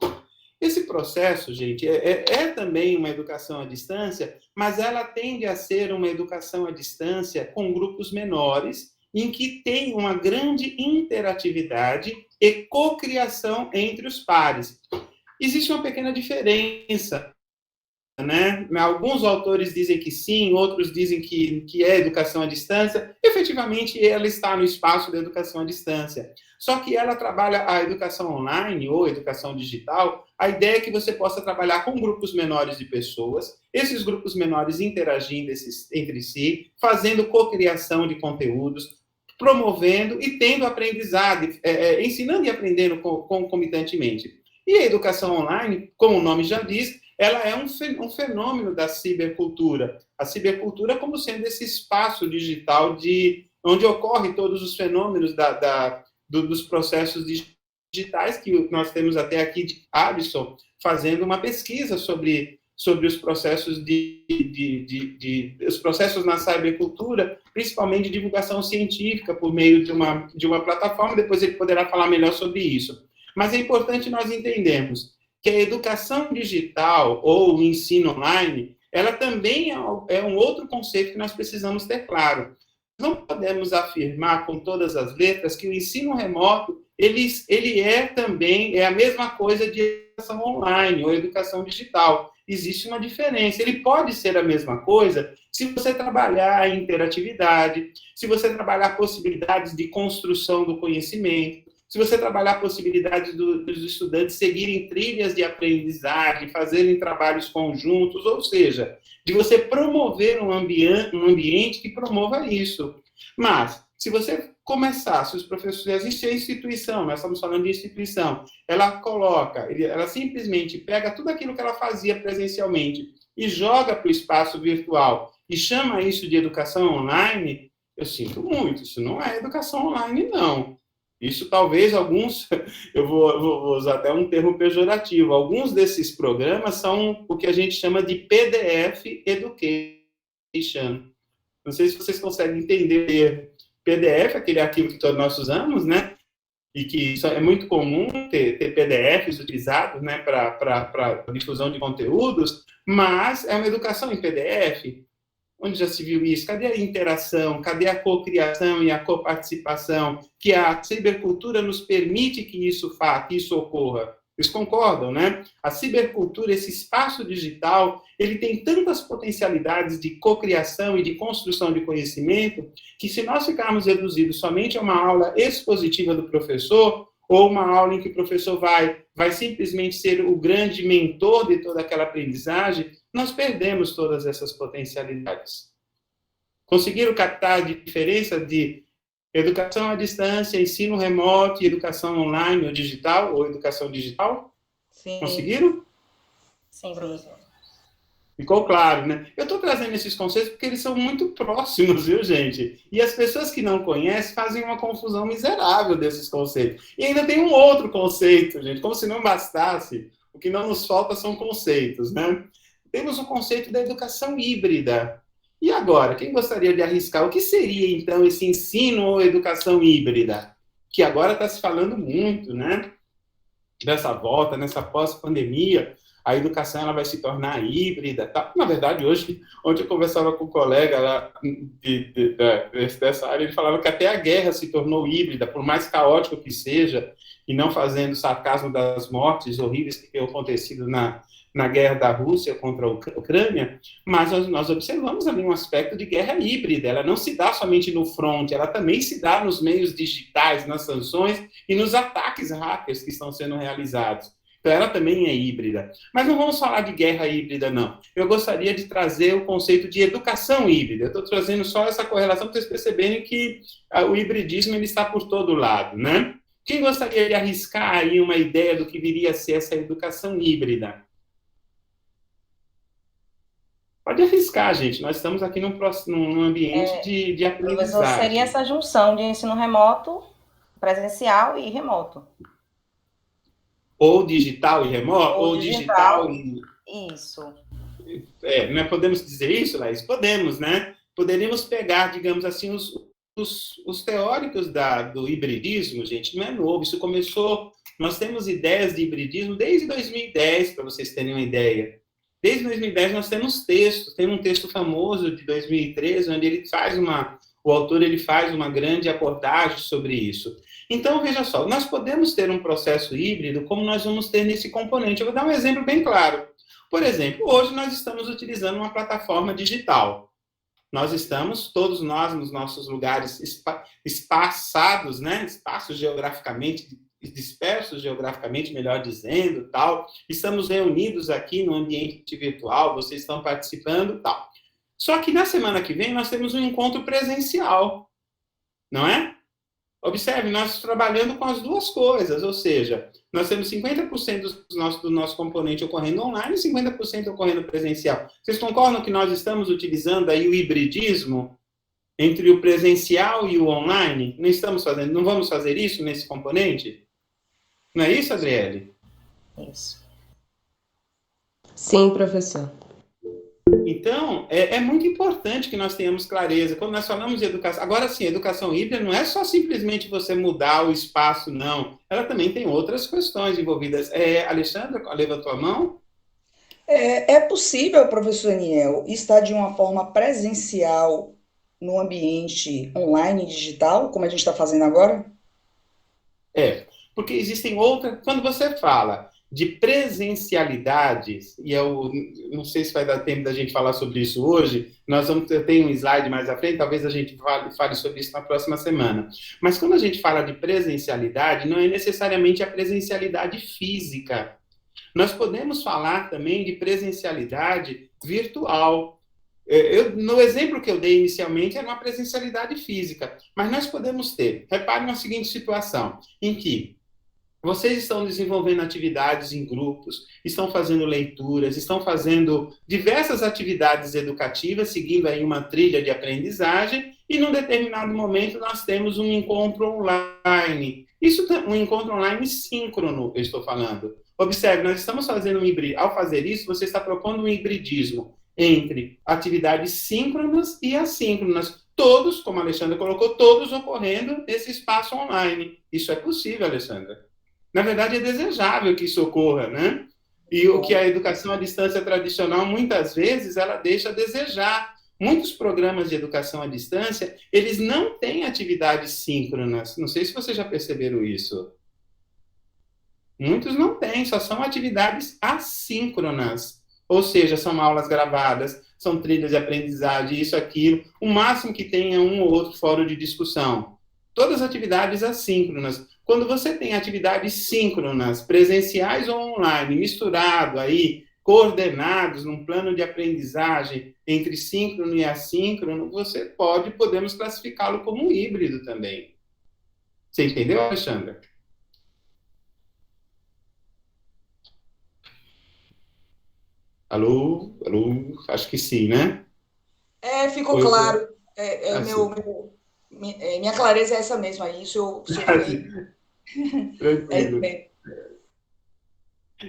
Esse processo, gente, é também uma educação à distância, mas ela tende a ser uma educação à distância com grupos menores, em que tem uma grande interatividade e cocriação entre os pares. Existe uma pequena diferença né? Alguns autores dizem que sim, outros dizem que é educação à distância. Efetivamente, ela está no espaço da educação à distância. Só que ela trabalha a educação online ou educação digital. A ideia é que você possa trabalhar com grupos menores de pessoas, esses grupos menores interagindo entre si, fazendo cocriação de conteúdos, promovendo e tendo aprendizado, ensinando e aprendendo concomitantemente. E a educação online, como o nome já diz, ela é um fenômeno da cibercultura. A cibercultura como sendo esse espaço digital onde ocorrem todos os fenômenos dos processos digitais, que nós temos até aqui de Abson fazendo uma pesquisa sobre os processos os processos na cibercultura, principalmente de divulgação científica por meio de uma plataforma. Depois ele poderá falar melhor sobre isso. Mas é importante nós entendermos que a educação digital ou o ensino online, ela também é um outro conceito que nós precisamos ter claro. Não podemos afirmar com todas as letras que o ensino remoto ele é também a mesma coisa de educação online ou educação digital. Existe uma diferença. Ele pode ser a mesma coisa se você trabalhar a interatividade, se você trabalhar possibilidades de construção do conhecimento, se você trabalhar a possibilidade dos estudantes seguirem trilhas de aprendizagem, fazerem trabalhos conjuntos, ou seja, de você promover um ambiente que promova isso. Mas, se você começar, se os professores, se a instituição, nós estamos falando de instituição, ela simplesmente pega tudo aquilo que ela fazia presencialmente e joga para o espaço virtual e chama isso de educação online, eu sinto muito, isso não é educação online, não. Isso talvez alguns, eu vou usar até um termo pejorativo, alguns desses programas são o que a gente chama de PDF Education. Não sei se vocês conseguem entender. PDF, aquele arquivo que todos nós usamos, né? E que é muito comum ter PDFs utilizados, né, para difusão de conteúdos, mas é uma educação em PDF. Onde já se viu isso? Cadê a interação? Cadê a cocriação e a coparticipação? Que a cibercultura nos permite que isso ocorra. Vocês concordam, né? A cibercultura, esse espaço digital, ele tem tantas potencialidades de cocriação e de construção de conhecimento, que se nós ficarmos reduzidos somente a uma aula expositiva do professor, ou uma aula em que o professor vai simplesmente ser o grande mentor de toda aquela aprendizagem, nós perdemos todas essas potencialidades. Conseguiram captar a diferença de educação à distância, ensino remoto e educação online ou digital, ou educação digital? Sim. Conseguiram? Sim, professor. Ficou claro, né? Eu estou trazendo esses conceitos porque eles são muito próximos, viu, gente? E as pessoas que não conhecem fazem uma confusão miserável desses conceitos. E ainda tem um outro conceito, gente, como se não bastasse, o que não nos falta são conceitos, né? Temos o conceito da educação híbrida. E agora, quem gostaria de arriscar? O que seria, então, esse ensino ou educação híbrida? Que agora está se falando muito, né? Dessa volta, nessa pós-pandemia, a educação ela vai se tornar híbrida. Tá? Na verdade, ontem eu conversava com um colega lá dessa área, ele falava que até a guerra se tornou híbrida, por mais caótico que seja, e não fazendo sarcasmo das mortes horríveis que têm acontecido na guerra da Rússia contra a Ucrânia, mas nós observamos ali um aspecto de guerra híbrida. Ela não se dá somente no front, ela também se dá nos meios digitais, nas sanções e nos ataques hackers que estão sendo realizados. Então, ela também é híbrida. Mas não vamos falar de guerra híbrida, não. Eu gostaria de trazer o conceito de educação híbrida. Eu estou trazendo só essa correlação para vocês perceberem que o hibridismo ele está por todo lado, né? Quem gostaria de arriscar aí uma ideia do que viria a ser essa educação híbrida? Pode arriscar, gente. Nós estamos aqui num ambiente de aprendizagem. Seria essa junção de ensino remoto, presencial e remoto. Ou digital e remoto, ou digital e... Isso. Não podemos dizer isso, Laís? Podemos, né? Poderíamos pegar, digamos assim, os teóricos do hibridismo, gente, não é novo. Isso começou... Nós temos ideias de hibridismo desde 2010, para vocês terem uma ideia. Desde 2010 nós temos textos. Tem um texto famoso de 2013, onde o autor faz uma grande abordagem sobre isso. Então, veja só, nós podemos ter um processo híbrido como nós vamos ter nesse componente. Eu vou dar um exemplo bem claro. Por exemplo, hoje nós estamos utilizando uma plataforma digital. Nós estamos, todos nós, nos nossos lugares espaçados, né? Espaços geograficamente, dispersos geograficamente, melhor dizendo, tal. Estamos reunidos aqui no ambiente virtual, vocês estão participando, tal. Só que na semana que vem nós temos um encontro presencial, não é? Observe, nós trabalhando com as duas coisas, ou seja, nós temos 50% do nosso componente ocorrendo online e 50% ocorrendo presencial. Vocês concordam que nós estamos utilizando aí o hibridismo entre o presencial e o online? Não vamos fazer isso nesse componente? Não é isso, Adriele? Isso. Sim, professor. Então, é muito importante que nós tenhamos clareza. Quando nós falamos de educação... Agora, sim, educação híbrida não é só simplesmente você mudar o espaço, não. Ela também tem outras questões envolvidas. Alexandra, levantou a mão? É possível, professor Aniel, estar de uma forma presencial no ambiente online e digital, como a gente está fazendo agora? Porque existem outras... Quando você fala de presencialidades, e eu não sei se vai dar tempo da gente falar sobre isso hoje, eu tenho um slide mais à frente, talvez a gente fale sobre isso na próxima semana. Mas quando a gente fala de presencialidade, não é necessariamente a presencialidade física. Nós podemos falar também de presencialidade virtual. No exemplo que eu dei inicialmente, era uma presencialidade física, mas nós podemos ter, repare na seguinte situação, em que vocês estão desenvolvendo atividades em grupos, estão fazendo leituras, estão fazendo diversas atividades educativas, seguindo aí uma trilha de aprendizagem, e num determinado momento nós temos um encontro online. Um encontro online síncrono, eu estou falando. Observe, nós estamos fazendo um híbrido. Ao fazer isso, você está propondo um hibridismo entre atividades síncronas e assíncronas. Todos, como a Alexandra colocou, todos ocorrendo nesse espaço online. Isso é possível, Alexandra. Na verdade, é desejável que isso ocorra, né? E o que a educação à distância tradicional, muitas vezes, ela deixa a desejar. Muitos programas de educação à distância, eles não têm atividades síncronas. Não sei se vocês já perceberam isso. Muitos não têm, só são atividades assíncronas. Ou seja, são aulas gravadas, são trilhas de aprendizagem, isso, aquilo. O máximo que tem é um ou outro fórum de discussão. Todas as atividades assíncronas. Quando você tem atividades síncronas, presenciais ou online, misturado aí, coordenados num plano de aprendizagem entre síncrono e assíncrono, podemos classificá-lo como um híbrido também. Você entendeu, Alexandra? Alô? Alô? Acho que sim, né? Ficou claro. Minha clareza é essa mesma, isso eu Tranquilo.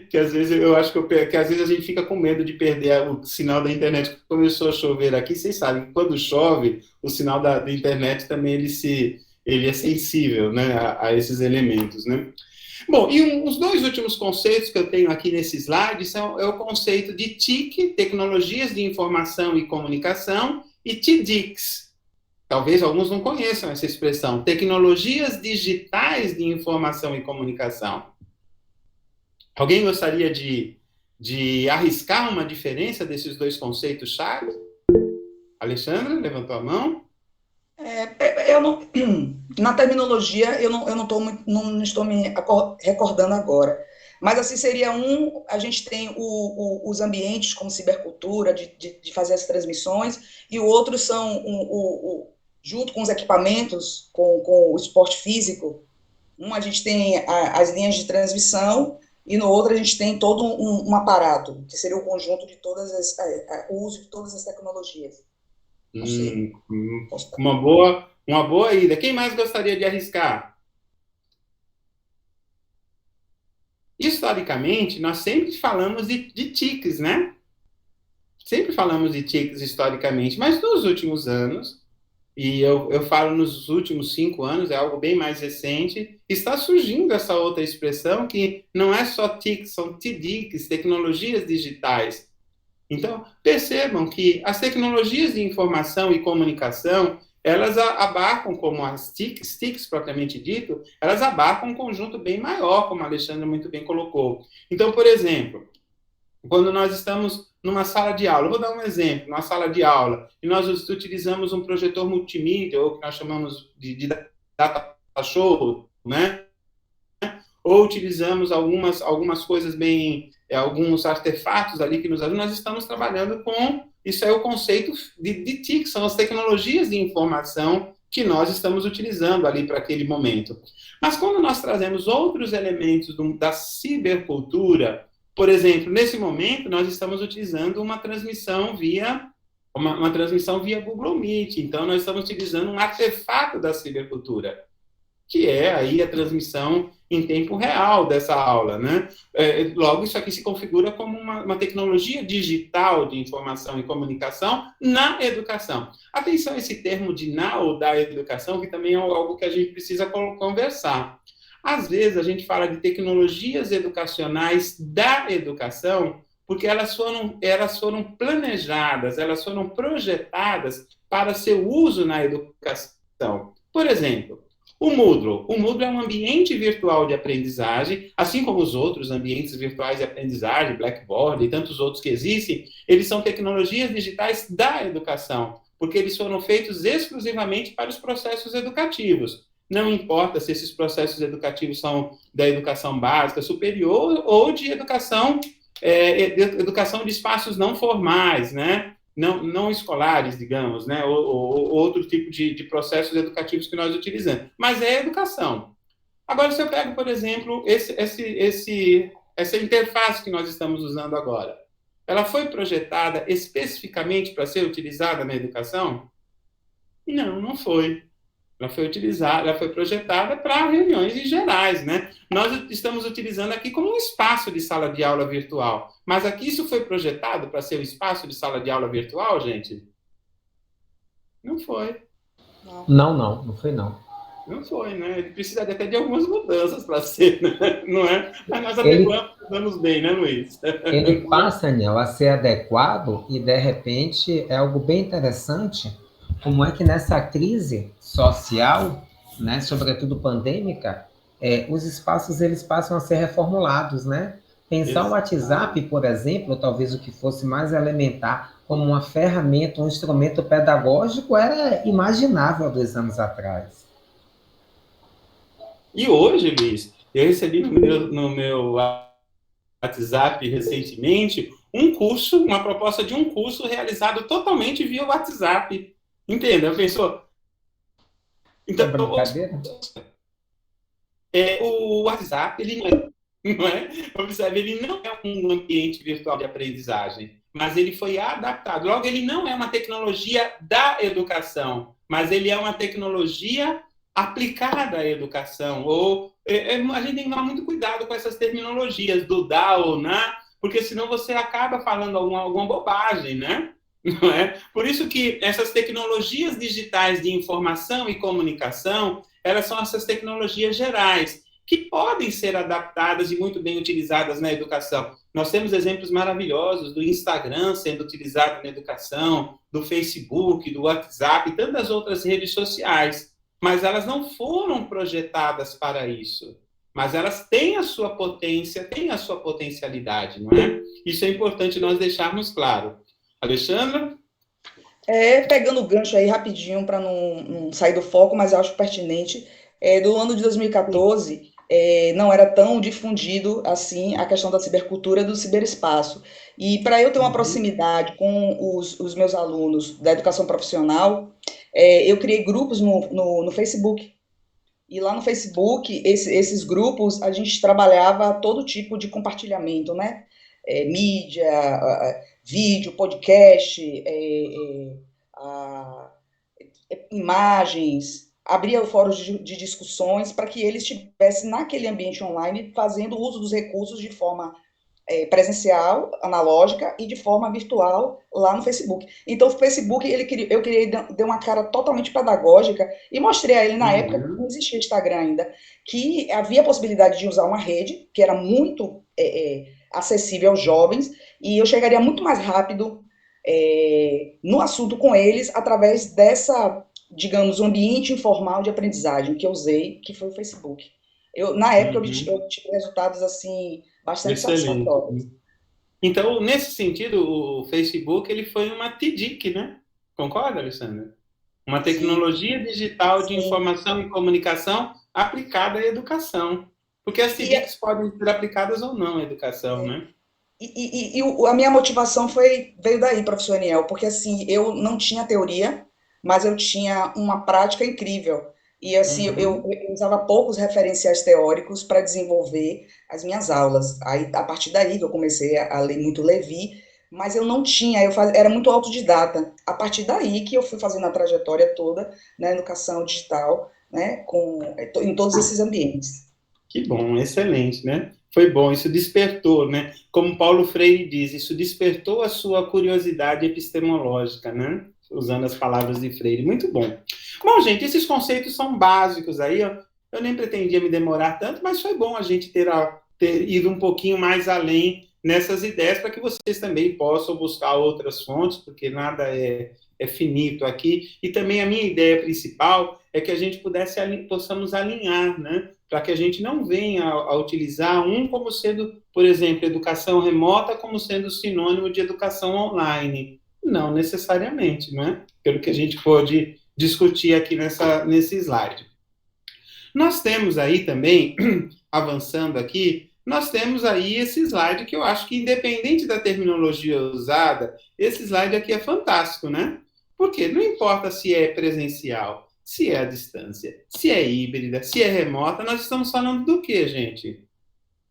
Que às vezes eu acho que às vezes a gente fica com medo de perder o sinal da internet. Começou a chover aqui, vocês sabem que quando chove, o sinal da internet também ele é sensível, né, a esses elementos, né? Bom, e os dois últimos conceitos que eu tenho aqui nesse slide é o conceito de TIC, Tecnologias de Informação e Comunicação, e TDICs. Talvez alguns não conheçam essa expressão, Tecnologias Digitais de Informação e Comunicação. Alguém gostaria de arriscar uma diferença desses dois conceitos-chave? Alexandra, levantou a mão? Na terminologia, eu não estou me recordando agora. Mas, assim, a gente tem os ambientes como cibercultura, de fazer as transmissões, e o outro são, junto com os equipamentos, com o esporte físico, a gente tem as linhas de transmissão, e no outro a gente tem todo um aparato, que seria o conjunto de o uso de todas as tecnologias. Uma boa ida. Quem mais gostaria de arriscar? Historicamente, nós sempre falamos de TICs, né? Sempre falamos de TICs historicamente, mas nos últimos anos, e eu falo nos últimos 5 anos, é algo bem mais recente, está surgindo essa outra expressão que não é só TICs, são TDICs, tecnologias digitais. Então, percebam que as tecnologias de informação e comunicação, elas abarcam, como as TICs propriamente dito, elas abarcam um conjunto bem maior, como a Alexandra muito bem colocou. Então, por exemplo, Quando nós estamos numa sala de aula, vou dar um exemplo, numa sala de aula, e nós utilizamos um projetor multimídia, ou que nós chamamos de data show, né? Ou utilizamos algumas coisas alguns artefatos ali que nos ajudam, nós estamos trabalhando com, isso é o conceito de TIC, são as tecnologias de informação que nós estamos utilizando ali para aquele momento. Mas quando nós trazemos outros elementos da cibercultura, por exemplo, nesse momento nós estamos utilizando uma transmissão via Google Meet, então nós estamos utilizando um artefato da cibercultura, que é aí a transmissão em tempo real dessa aula, né? Logo, isso aqui se configura como uma tecnologia digital de informação e comunicação na educação. Atenção a esse termo de na ou da educação, que também é algo que a gente precisa conversar. Às vezes, a gente fala de tecnologias educacionais da educação, porque elas foram planejadas, elas foram projetadas para seu uso na educação. Por exemplo, o Moodle é um ambiente virtual de aprendizagem, assim como os outros ambientes virtuais de aprendizagem, Blackboard e tantos outros que existem, eles são tecnologias digitais da educação, porque eles foram feitos exclusivamente para os processos educativos. Não importa se esses processos educativos são da educação básica, superior ou de educação de espaços não formais, né? Não escolares, digamos, né? Ou outro tipo de processos educativos que nós utilizamos. Mas é educação. Agora, se eu pego, por exemplo, essa interface que nós estamos usando agora, ela foi projetada especificamente para ser utilizada na educação? Não foi. Ela foi projetada para reuniões em gerais, né? Nós estamos utilizando aqui como um espaço de sala de aula virtual. Mas aqui isso foi projetado para ser um espaço de sala de aula virtual, gente? Não foi. Não foi não. Não foi, né? Ele precisa até de algumas mudanças para ser, né? Não é? Mas nós adequamos bem, né, Luiz? Ele passa, Nel, a ser adequado e, de repente, é algo bem interessante, como é que nessa crise social, né, sobretudo pandêmica, os espaços eles passam a ser reformulados, né? Pensar o WhatsApp, por exemplo, talvez o que fosse mais elementar, como uma ferramenta, um instrumento pedagógico, era imaginável há 2 anos atrás. E hoje, Luiz, eu recebi no meu WhatsApp recentemente uma proposta de um curso realizado totalmente via WhatsApp. Entendeu? Pensou? Então, o WhatsApp, ele não é? Observe, ele não é um ambiente virtual de aprendizagem, mas ele foi adaptado. Logo, ele não é uma tecnologia da educação, mas ele é uma tecnologia aplicada à educação. A gente tem que tomar muito cuidado com essas terminologias do da ou na, porque senão você acaba falando alguma bobagem, né? Não é? Por isso que essas tecnologias digitais de informação e comunicação, elas são essas tecnologias gerais, que podem ser adaptadas e muito bem utilizadas na educação. Nós temos exemplos maravilhosos do Instagram sendo utilizado na educação, do Facebook, do WhatsApp e tantas outras redes sociais, mas elas não foram projetadas para isso. Mas elas têm a sua potência, têm a sua potencialidade, não é? Isso é importante nós deixarmos claro. Alexandra? Pegando o gancho aí rapidinho para não sair do foco, mas eu acho pertinente, do ano de 2014, não era tão difundido assim a questão da cibercultura do ciberespaço. E para eu ter uma proximidade com os meus alunos da educação profissional, eu criei grupos no Facebook. E lá no Facebook, esses grupos, a gente trabalhava todo tipo de compartilhamento, né? Mídia, vídeo, podcast, imagens, abria fóruns de discussões para que eles estivessem naquele ambiente online fazendo uso dos recursos de forma presencial, analógica, e de forma virtual lá no Facebook. Então, o Facebook, eu queria dar uma cara totalmente pedagógica e mostrei a ele, na época, que não existia Instagram ainda, que havia a possibilidade de usar uma rede, que era muito acessível aos jovens, e eu chegaria muito mais rápido no assunto com eles, através dessa, digamos, um ambiente informal de aprendizagem que eu usei, que foi o Facebook. Na época, eu tive resultados, assim, bastante satisfatórios. Então, nesse sentido, o Facebook ele foi uma TDIC, né? Concorda, Alessandra? Uma tecnologia digital de informação e comunicação aplicada à educação. Porque as TDICs podem ser aplicadas ou não à educação, né? A minha motivação veio daí, professor Aniel, porque assim, eu não tinha teoria, mas eu tinha uma prática incrível. E assim, eu usava poucos referenciais teóricos para desenvolver as minhas aulas. Aí, a partir daí que eu comecei a ler muito Levi, mas eu não tinha, era muito autodidata. A partir daí que eu fui fazendo a trajetória toda na educação digital, né, em todos esses ambientes. Que bom, excelente, né? Foi bom, isso despertou, né? Como Paulo Freire diz, isso despertou a sua curiosidade epistemológica, né? Usando as palavras de Freire. Muito bom. Bom, gente, esses conceitos são básicos aí, ó. Eu nem pretendia me demorar tanto, mas foi bom a gente ter ido um pouquinho mais além nessas ideias para que vocês também possam buscar outras fontes, porque nada é finito aqui. E também a minha ideia principal é que a gente possamos alinhar, né? Para que a gente não venha a utilizar um como sendo, por exemplo, educação remota como sendo sinônimo de educação online. Não necessariamente, né? Pelo que a gente pôde discutir aqui nesse slide. Nós temos aí também, avançando aqui, nós temos aí esse slide que eu acho que, independente da terminologia usada, esse slide aqui é fantástico, né? Porque não importa se é presencial, se é à distância, se é híbrida, se é remota, nós estamos falando do quê, gente?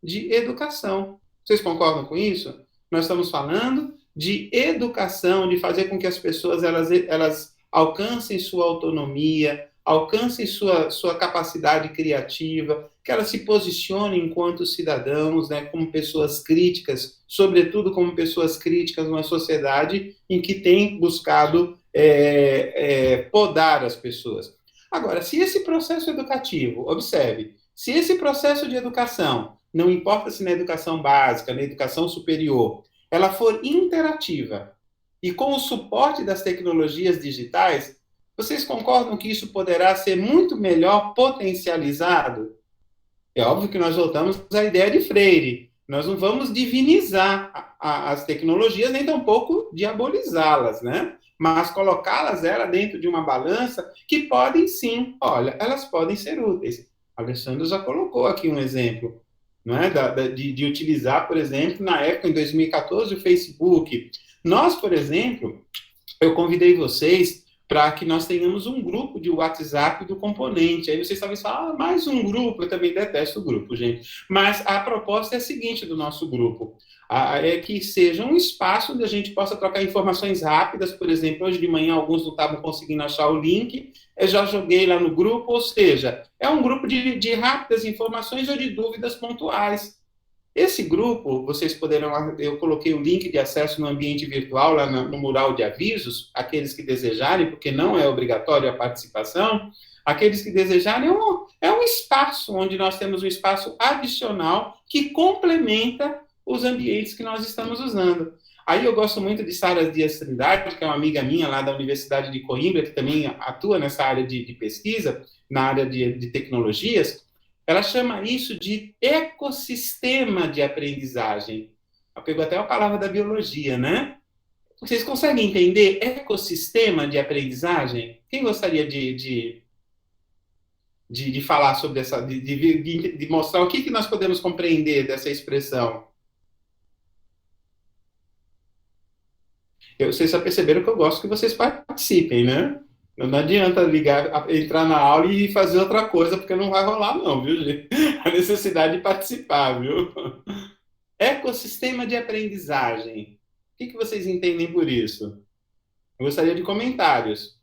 De educação. Vocês concordam com isso? Nós estamos falando de educação, de fazer com que as pessoas elas alcancem sua autonomia, alcancem sua capacidade criativa, que elas se posicionem enquanto cidadãos, né, como pessoas críticas, sobretudo como pessoas críticas numa sociedade em que tem buscado podar as pessoas. Agora, se esse processo educativo, observe, se esse processo de educação, não importa se na educação básica, na educação superior, ela for interativa e com o suporte das tecnologias digitais, vocês concordam que isso poderá ser muito melhor potencializado? É óbvio que nós voltamos à ideia de Freire. Nós não vamos divinizar as tecnologias, nem tampouco diabolizá-las, né? Mas colocá-las dentro de uma balança que podem sim, olha, elas podem ser úteis. A Alessandra já colocou aqui um exemplo, não é? de utilizar, por exemplo, na época, em 2014, o Facebook. Nós, por exemplo, eu convidei vocês para que nós tenhamos um grupo de WhatsApp do componente. Aí vocês talvez falem, mais um grupo, eu também detesto o grupo, gente. Mas a proposta é a seguinte do nosso grupo, é que seja um espaço onde a gente possa trocar informações rápidas. Por exemplo, hoje de manhã alguns não estavam conseguindo achar o link, eu já joguei lá no grupo, ou seja, é um grupo de rápidas informações ou de dúvidas pontuais. Esse grupo, vocês poderão, eu coloquei o link de acesso no ambiente virtual, lá no mural de avisos, aqueles que desejarem, porque não é obrigatório a participação, aqueles que desejarem, é um espaço onde nós temos um espaço adicional que complementa os ambientes que nós estamos usando. Aí eu gosto muito de Sara Dias Trindade, que é uma amiga minha lá da Universidade de Coimbra, que também atua nessa área de pesquisa, na área de tecnologias. Ela chama isso de ecossistema de aprendizagem. Ela pegou até a palavra da biologia, né? Vocês conseguem entender ecossistema de aprendizagem? Quem gostaria de falar sobre essa, de mostrar o que nós podemos compreender dessa expressão? Vocês já perceberam que eu gosto que vocês participem, né? Não adianta entrar na aula e fazer outra coisa, porque não vai rolar não, viu, gente? A necessidade de participar, viu? Ecossistema de aprendizagem. O que vocês entendem por isso? Eu gostaria de comentários.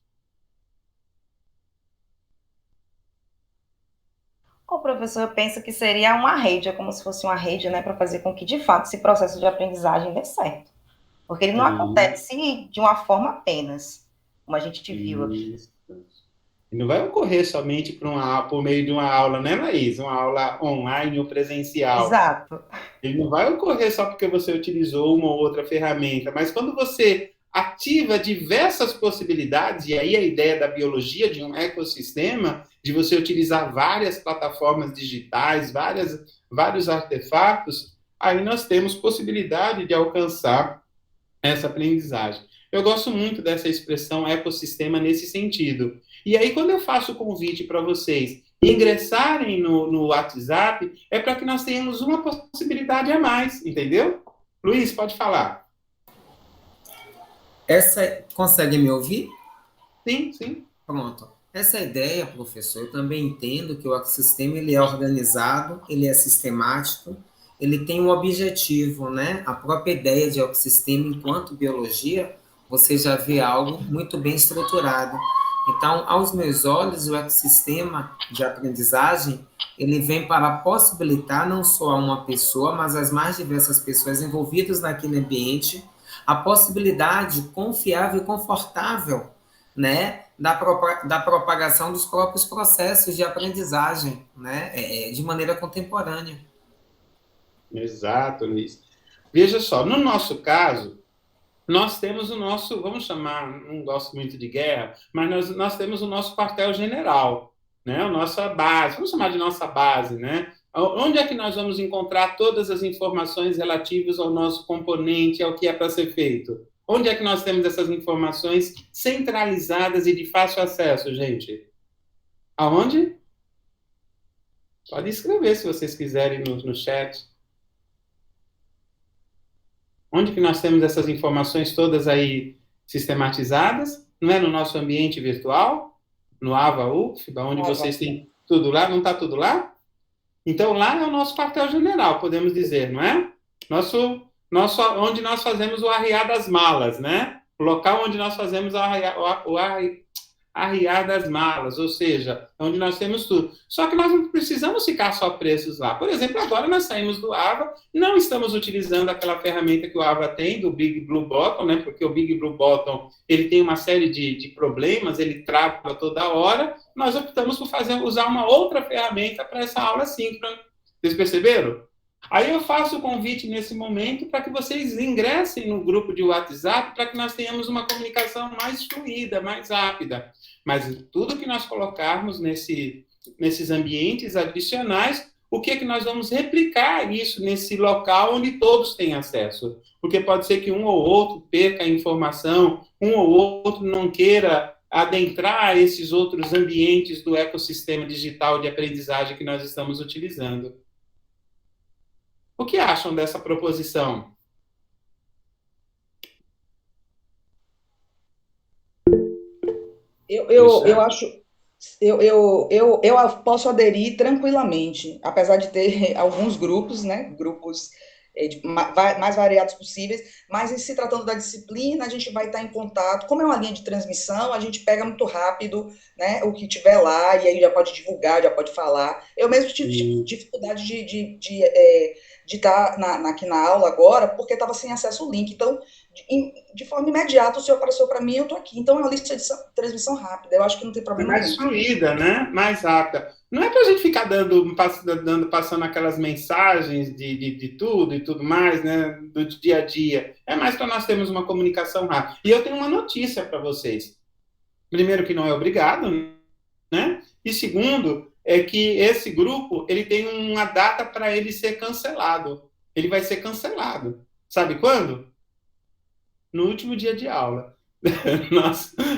O professor pensa que seria uma rede, é como se fosse uma rede, né, para fazer com que, de fato, esse processo de aprendizagem dê certo. Porque ele não acontece de uma forma apenas, como a gente viu aqui. E não vai ocorrer somente por meio de uma aula, né, Laís? Uma aula online ou presencial. Exato. Ele não vai ocorrer só porque você utilizou uma ou outra ferramenta, mas quando você ativa diversas possibilidades, e aí a ideia da biologia de um ecossistema, de você utilizar várias plataformas digitais, vários artefatos, aí nós temos possibilidade de alcançar essa aprendizagem. Eu gosto muito dessa expressão ecossistema nesse sentido. E aí, quando eu faço o convite para vocês ingressarem no WhatsApp, é para que nós tenhamos uma possibilidade a mais, entendeu? Luiz, pode falar. Consegue me ouvir? Sim, sim. Pronto. Essa ideia, professor, eu também entendo que o ecossistema ele é organizado, ele é sistemático, ele tem um objetivo, né? A própria ideia de ecossistema enquanto biologia, você já vê algo muito bem estruturado. Então, aos meus olhos, o ecossistema de aprendizagem, ele vem para possibilitar não só a uma pessoa, mas as mais diversas pessoas envolvidas naquele ambiente, a possibilidade confiável e confortável, né, da propagação dos próprios processos de aprendizagem, né, de maneira contemporânea. Exato, Luiz. Veja só, no nosso caso, nós temos o nosso, vamos chamar, não gosto muito de guerra, mas nós temos o nosso quartel-general, né, a nossa base, vamos chamar de nossa base, né? Onde é que nós vamos encontrar todas as informações relativas ao nosso componente, ao que é para ser feito? Onde é que nós temos essas informações centralizadas e de fácil acesso, gente? Aonde? Pode escrever se vocês quiserem no chat. Onde que nós temos essas informações todas aí sistematizadas? Não é no nosso ambiente virtual? No AVA UFBA, onde vocês têm tudo lá? Não está tudo lá? Então, lá é o nosso quartel-general, podemos dizer, não é? Onde nós fazemos o arriar das malas, né? O local onde nós fazemos o arriar das malas, ou seja, onde nós temos tudo. Só que nós não precisamos ficar só presos lá. Por exemplo, agora nós saímos do AVA, não estamos utilizando aquela ferramenta que o AVA tem, do Big Blue Bottom, né? Porque o Big Blue Bottom, ele tem uma série de problemas, ele trava toda hora. Nós optamos por usar uma outra ferramenta para essa aula síncrona. Vocês perceberam? Aí eu faço o convite nesse momento para que vocês ingressem no grupo de WhatsApp para que nós tenhamos uma comunicação mais fluida, mais rápida. Mas tudo que nós colocarmos nesses ambientes adicionais, o que é que nós vamos replicar isso nesse local onde todos têm acesso? Porque pode ser que um ou outro perca a informação, um ou outro não queira adentrar esses outros ambientes do ecossistema digital de aprendizagem que nós estamos utilizando. O que acham dessa proposição? Eu acho, eu posso aderir tranquilamente, apesar de ter alguns grupos, né, grupos mais variados possíveis, mas em se tratando da disciplina, a gente vai estar em contato, como é uma linha de transmissão, a gente pega muito rápido, né, o que tiver lá, e aí já pode divulgar, já pode falar. Eu mesmo tive dificuldade de estar aqui na aula agora, porque estava sem acesso ao link, então, de forma imediata, o senhor apareceu para mim, eu estou aqui. Então, é uma lista de transmissão rápida, eu acho que não tem problema mais fluida, né? Mais rápida. Não é para a gente ficar passando aquelas mensagens de tudo e tudo mais, né? Do dia a dia. É mais para nós termos uma comunicação rápida. E eu tenho uma notícia para vocês. Primeiro, que não é obrigado, né? E segundo, é que esse grupo, ele tem uma data para ele ser cancelado. Ele vai ser cancelado. Sabe quando? No último dia de aula.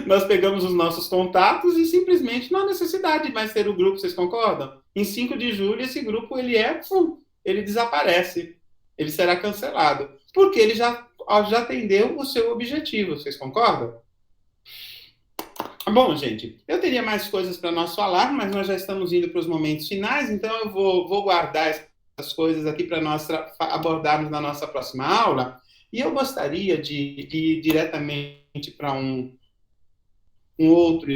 Nós pegamos os nossos contatos e simplesmente não há necessidade de mais ter o grupo, vocês concordam? Em 5 de julho, esse grupo ele desaparece. Ele será cancelado. Porque ele já atendeu o seu objetivo, vocês concordam? Bom, gente, eu teria mais coisas para nós falar, mas nós já estamos indo para os momentos finais, então eu vou guardar essas coisas aqui para nós abordarmos na nossa próxima aula. E eu gostaria de ir diretamente para um outro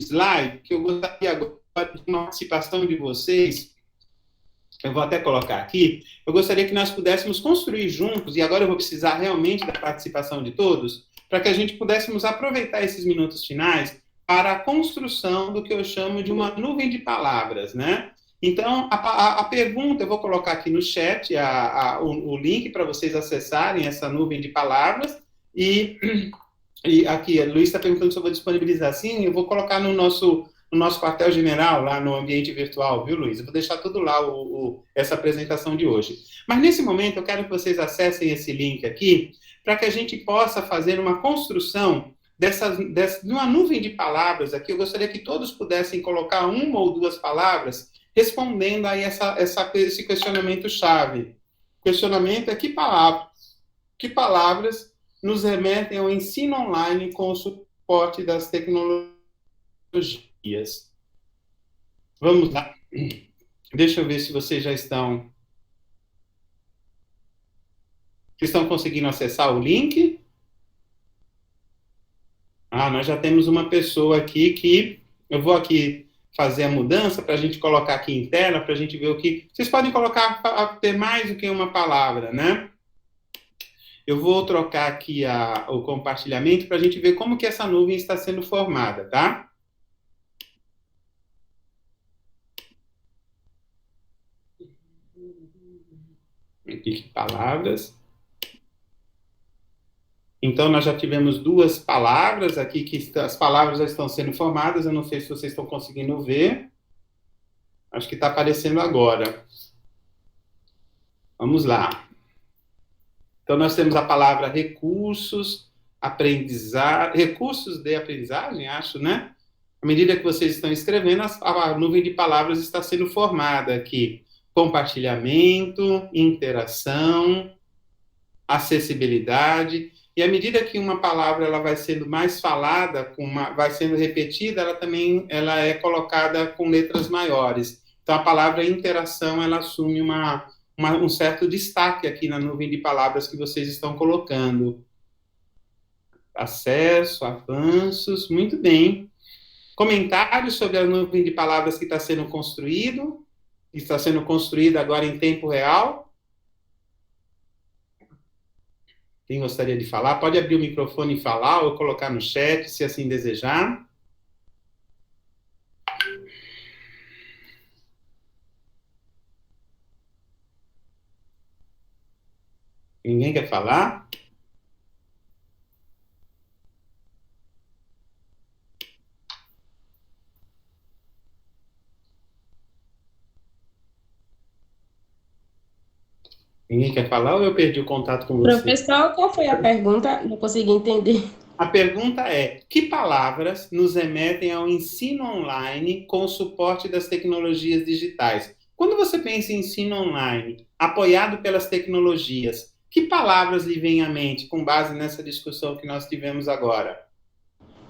slide, que eu gostaria agora de uma participação de vocês. Eu vou até colocar aqui. Eu gostaria que nós pudéssemos construir juntos, e agora eu vou precisar realmente da participação de todos, para que a gente pudéssemos aproveitar esses minutos finais para a construção do que eu chamo de uma nuvem de palavras, né? Então, a pergunta, eu vou colocar aqui no chat o link para vocês acessarem essa nuvem de palavras, e aqui, a Luiz está perguntando se eu vou disponibilizar. Sim, eu vou colocar no nosso quartel-general, lá no ambiente virtual, viu, Luiz? Eu vou deixar tudo lá, essa apresentação de hoje. Mas, nesse momento, eu quero que vocês acessem esse link aqui, para que a gente possa fazer uma construção de uma nuvem de palavras aqui. Eu gostaria que todos pudessem colocar uma ou duas palavras respondendo aí esse questionamento-chave. O questionamento é que palavras nos remetem ao ensino online com o suporte das tecnologias. Vamos lá. Deixa eu ver se vocês já estão conseguindo acessar o link. Nós já temos uma pessoa aqui que eu vou aqui fazer a mudança para a gente colocar aqui em tela, para a gente ver o que... Vocês podem colocar, ter mais do que uma palavra, né? Eu vou trocar aqui o compartilhamento para a gente ver como que essa nuvem está sendo formada, tá? Aqui, palavras. Então, nós já tivemos duas palavras aqui, as palavras já estão sendo formadas, eu não sei se vocês estão conseguindo ver. Acho que está aparecendo agora. Vamos lá. Então, nós temos a palavra recursos, recursos de aprendizagem, acho, né? À medida que vocês estão escrevendo, a nuvem de palavras está sendo formada aqui. Compartilhamento, interação, acessibilidade. E à medida que uma palavra ela vai sendo mais falada, vai sendo repetida, ela é colocada com letras maiores. Então, a palavra interação, ela assume um certo destaque aqui na nuvem de palavras que vocês estão colocando. Acesso, avanços, muito bem. Comentários sobre a nuvem de palavras que está sendo construída agora em tempo real. Quem gostaria de falar? Pode abrir o microfone e falar, ou colocar no chat, se assim desejar. Ninguém quer falar? Ninguém quer falar ou eu perdi o contato com você? Professor, qual foi a pergunta? Não consegui entender. A pergunta é: que palavras nos remetem ao ensino online com o suporte das tecnologias digitais? Quando você pensa em ensino online, apoiado pelas tecnologias, que palavras lhe vêm à mente com base nessa discussão que nós tivemos agora?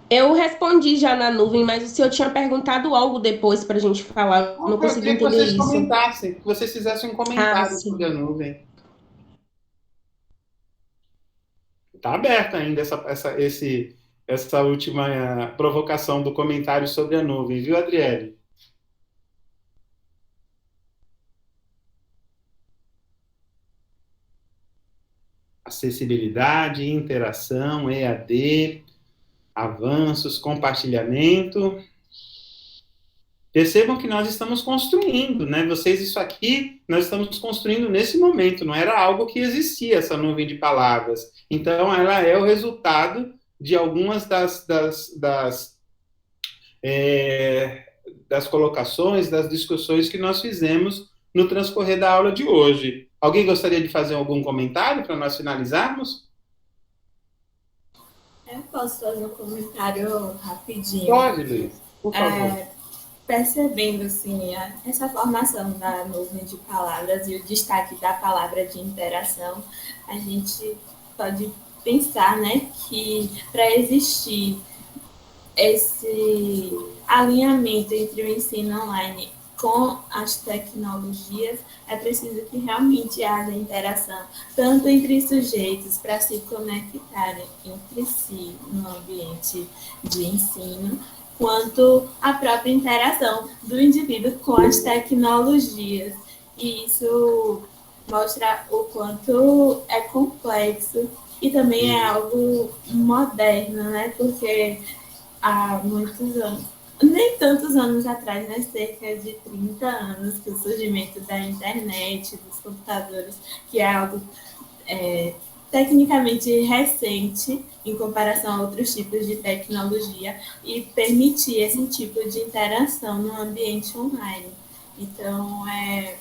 Eu respondi já na nuvem, mas o senhor tinha perguntado algo depois para a gente falar. Não consegui entender isso. Eu queria que vocês comentassem, que vocês fizessem um comentário sobre a nuvem. Está aberta ainda essa última provocação do comentário sobre a nuvem, viu, Adriele? Acessibilidade, interação, EAD, avanços, compartilhamento. Percebam que nós estamos construindo, né? Isso aqui, nós estamos construindo nesse momento, não era algo que existia, essa nuvem de palavras. Então, ela é o resultado de algumas das colocações, das discussões que nós fizemos no transcorrer da aula de hoje. Alguém gostaria de fazer algum comentário para nós finalizarmos? Eu posso fazer um comentário rapidinho. Pode, Luiz, por favor. Percebendo, assim, essa formação da nuvem de palavras e o destaque da palavra de interação, a gente pode pensar, né, que para existir esse alinhamento entre o ensino online com as tecnologias, é preciso que realmente haja interação, tanto entre sujeitos para se conectarem entre si no ambiente de ensino, quanto a própria interação do indivíduo com as tecnologias. E isso mostra o quanto é complexo e também é algo moderno, né? Porque há muitos anos, nem tantos anos atrás, né? Cerca de 30 anos, que o surgimento da internet, dos computadores, que é algo tecnicamente recente em comparação a outros tipos de tecnologia e permitir esse tipo de interação no ambiente online. Então, é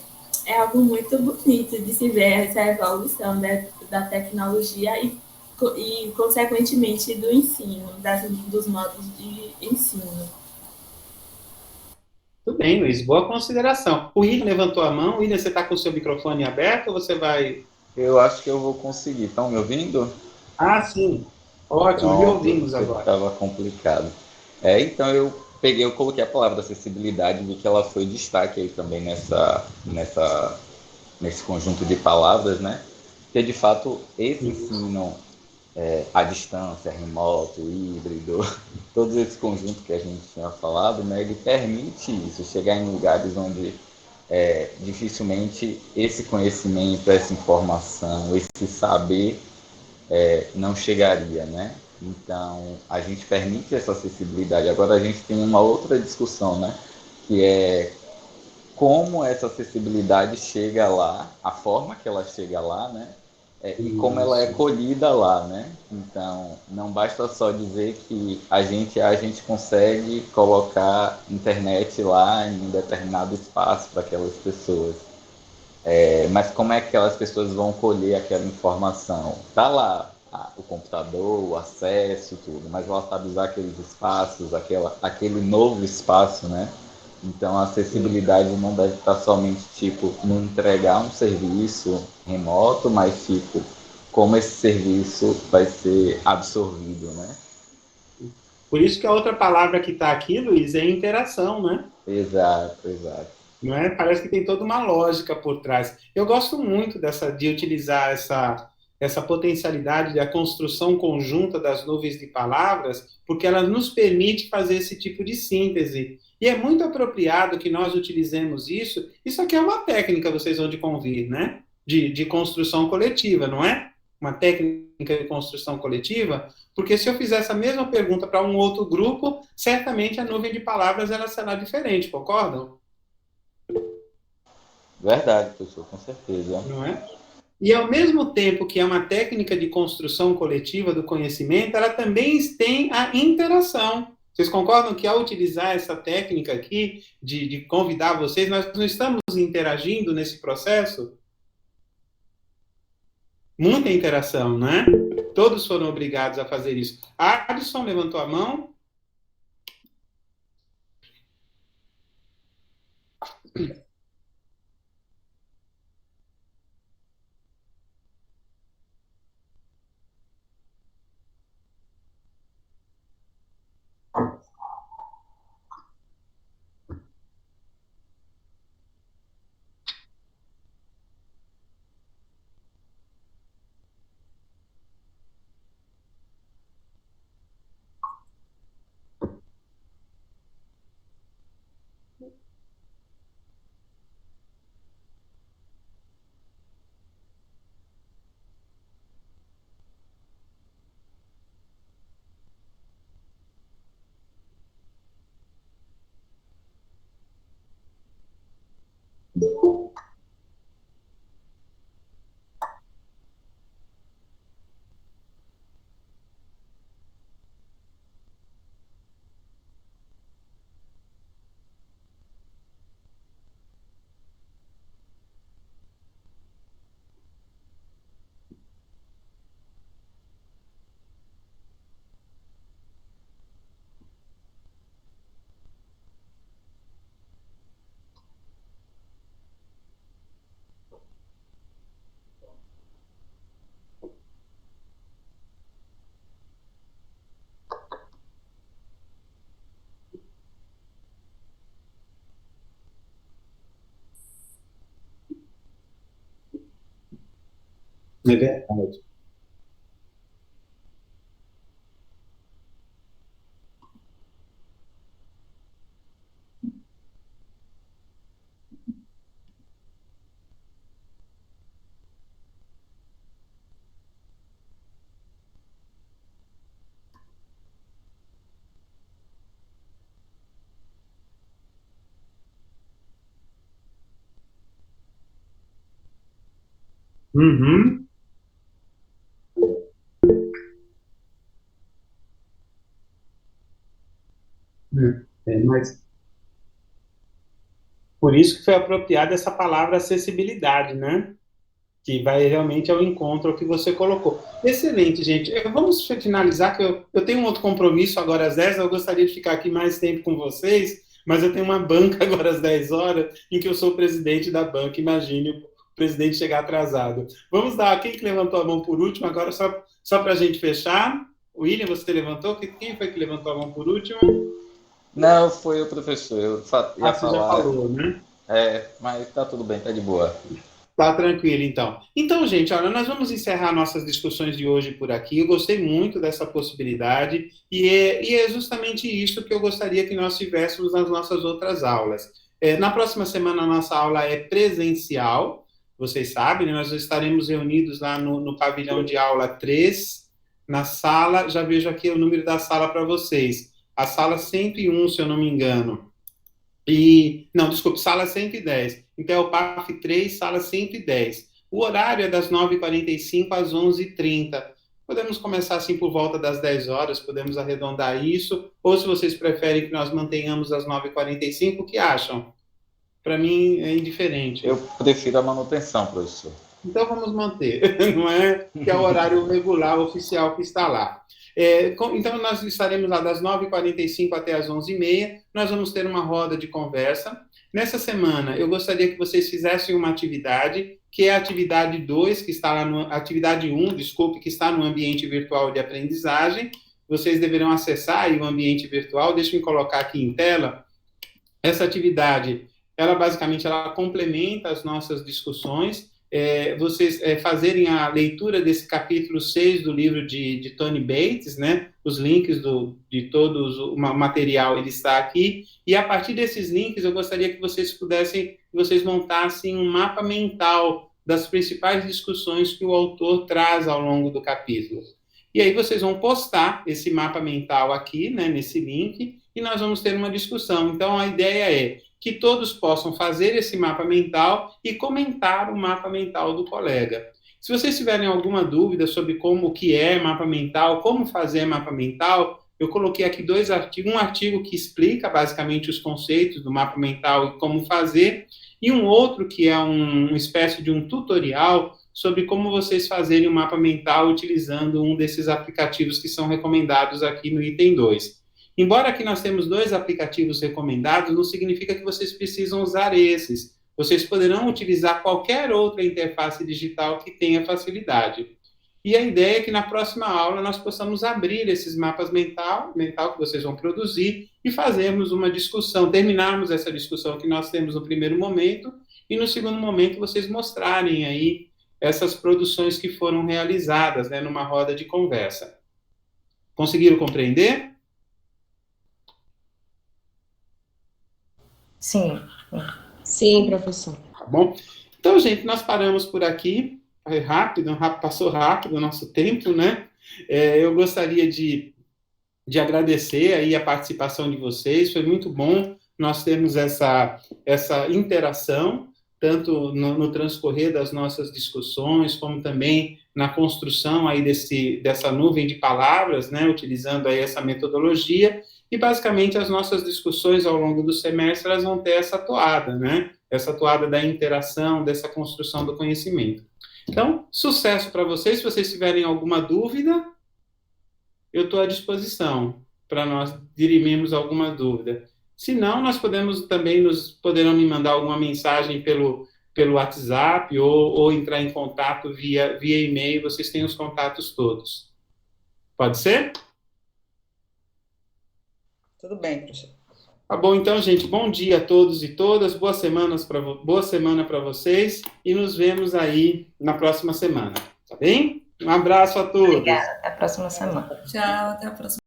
algo muito bonito de se ver essa evolução da tecnologia e, consequentemente, do ensino, dos modos de ensino. Tudo bem, Luiz, boa consideração. O William levantou a mão. William, você está com o seu microfone aberto ou você vai... Eu acho que eu vou conseguir. Estão me ouvindo? Ah, sim. Ótimo, lhe Pronto, ouvimos agora. estava complicado. Então eu coloquei a palavra acessibilidade, vi que ela foi destaque aí também nesse conjunto de palavras, né? Porque de fato esse ensino à distância, remoto, híbrido, todo esse conjunto que a gente tinha falado, né? Ele permite isso, chegar em lugares onde dificilmente esse conhecimento, essa informação, esse saber não chegaria, né? Então, a gente permite essa acessibilidade. Agora, a gente tem uma outra discussão, né? Que é como essa acessibilidade chega lá, a forma que ela chega lá, né? E como ela é colhida lá, né? Então, não basta só dizer que a gente consegue colocar internet lá em um determinado espaço para aquelas pessoas. Mas como é que aquelas pessoas vão colher aquela informação? Está lá o computador, o acesso, tudo, mas ela sabe usar aqueles espaços, aquele novo espaço, né? Então a acessibilidade não deve estar somente tipo no entregar um serviço remoto, mas tipo como esse serviço vai ser absorvido, né? Por isso que a outra palavra que está aqui, Luiz, é interação, né? Exato, exato. Não é? Parece que tem toda uma lógica por trás. Eu gosto muito de utilizar essa potencialidade da construção conjunta das nuvens de palavras, porque ela nos permite fazer esse tipo de síntese. E é muito apropriado que nós utilizemos isso. Isso aqui é uma técnica, vocês vão de convir, né? De construção coletiva, não é? Uma técnica de construção coletiva, porque se eu fizer essa mesma pergunta para um outro grupo, certamente a nuvem de palavras ela será diferente, concordam? Verdade, professor, com certeza. Não é? E ao mesmo tempo que é uma técnica de construção coletiva do conhecimento, ela também tem a interação. Vocês concordam que ao utilizar essa técnica aqui, de convidar vocês, nós não estamos interagindo nesse processo? Muita interação, né? Todos foram obrigados a fazer isso. A Alisson levantou a mão. É verdade. Uhum. Mas por isso que foi apropriada essa palavra acessibilidade, né? Que vai realmente ao encontro ao que você colocou. Excelente, gente. Vamos finalizar, que eu tenho um outro compromisso agora às 10, eu gostaria de ficar aqui mais tempo com vocês, mas eu tenho uma banca agora às 10 horas, em que eu sou presidente da banca, imagine o presidente chegar atrasado. Vamos dar, quem que levantou a mão por último, agora só para a gente fechar. William, você levantou? Quem foi que levantou a mão por último? Não, foi o professor, eu ia você falar. Já falou, né? Mas tá tudo bem, tá de boa. Tá tranquilo, então. Então, gente, olha, nós vamos encerrar nossas discussões de hoje por aqui. Eu gostei muito dessa possibilidade e é justamente isso que eu gostaria que nós tivéssemos nas nossas outras aulas. Na próxima semana, a nossa aula é presencial, vocês sabem, né? Nós estaremos reunidos lá no pavilhão de aula 3, na sala, já vejo aqui o número da sala para vocês, a sala 101, se eu não me engano. Não, desculpe, sala 110. Então, é o PAF 3, sala 110. O horário é das 9h45 às 11h30. Podemos começar assim por volta das 10 horas, podemos arredondar isso, ou se vocês preferem que nós mantenhamos às 9h45, o que acham? Para mim é indiferente. Eu prefiro a manutenção, professor. Então vamos manter, não é? Que é o horário regular, oficial que está lá. Então, nós estaremos lá das 9h45 até as 11h30, nós vamos ter uma roda de conversa. Nessa semana, eu gostaria que vocês fizessem uma atividade, que é a atividade 2, que está lá atividade 1, desculpe, que está no ambiente virtual de aprendizagem. Vocês deverão acessar aí o ambiente virtual, deixa eu colocar aqui em tela. Essa atividade, ela basicamente complementa as nossas discussões, vocês fazerem a leitura desse capítulo 6 do livro de Tony Bates, né? Os links de todos, o material, ele está aqui, e a partir desses links eu gostaria que vocês montassem um mapa mental das principais discussões que o autor traz ao longo do capítulo. E aí vocês vão postar esse mapa mental aqui, né, nesse link, e nós vamos ter uma discussão. Então, a ideia é que todos possam fazer esse mapa mental e comentar o mapa mental do colega. Se vocês tiverem alguma dúvida sobre o que é mapa mental, como fazer mapa mental, eu coloquei aqui 2 artigos, um artigo que explica basicamente os conceitos do mapa mental e como fazer, e um outro que é uma espécie de um tutorial sobre como vocês fazerem o mapa mental utilizando um desses aplicativos que são recomendados aqui no item 2. Embora aqui nós temos 2 aplicativos recomendados, não significa que vocês precisam usar esses. Vocês poderão utilizar qualquer outra interface digital que tenha facilidade. E a ideia é que na próxima aula nós possamos abrir esses mapas mental que vocês vão produzir e fazermos uma discussão, terminarmos essa discussão que nós temos no primeiro momento e no segundo momento vocês mostrarem aí essas produções que foram realizadas, né, numa roda de conversa. Conseguiram compreender? Sim. Sim, professor. Tá bom? Então, gente, nós paramos por aqui. Passou rápido o nosso tempo, né? Eu gostaria de agradecer aí a participação de vocês. Foi muito bom nós termos essa interação, tanto no transcorrer das nossas discussões, como também na construção aí dessa nuvem de palavras, né? Utilizando aí essa metodologia. E, basicamente, as nossas discussões ao longo do semestre, elas vão ter essa toada, né? Essa toada da interação, dessa construção do conhecimento. Então, sucesso para vocês. Se vocês tiverem alguma dúvida, eu estou à disposição para nós dirimirmos alguma dúvida. Se não, nós poderão me mandar alguma mensagem pelo WhatsApp ou entrar em contato via e-mail. Vocês têm os contatos todos. Pode ser? Tudo bem, professor. Tá bom, então, gente, bom dia a todos e todas, boa semana para vocês e nos vemos aí na próxima semana, tá bem? Um abraço a todos. Obrigada, até a próxima semana. Tchau, até a próxima.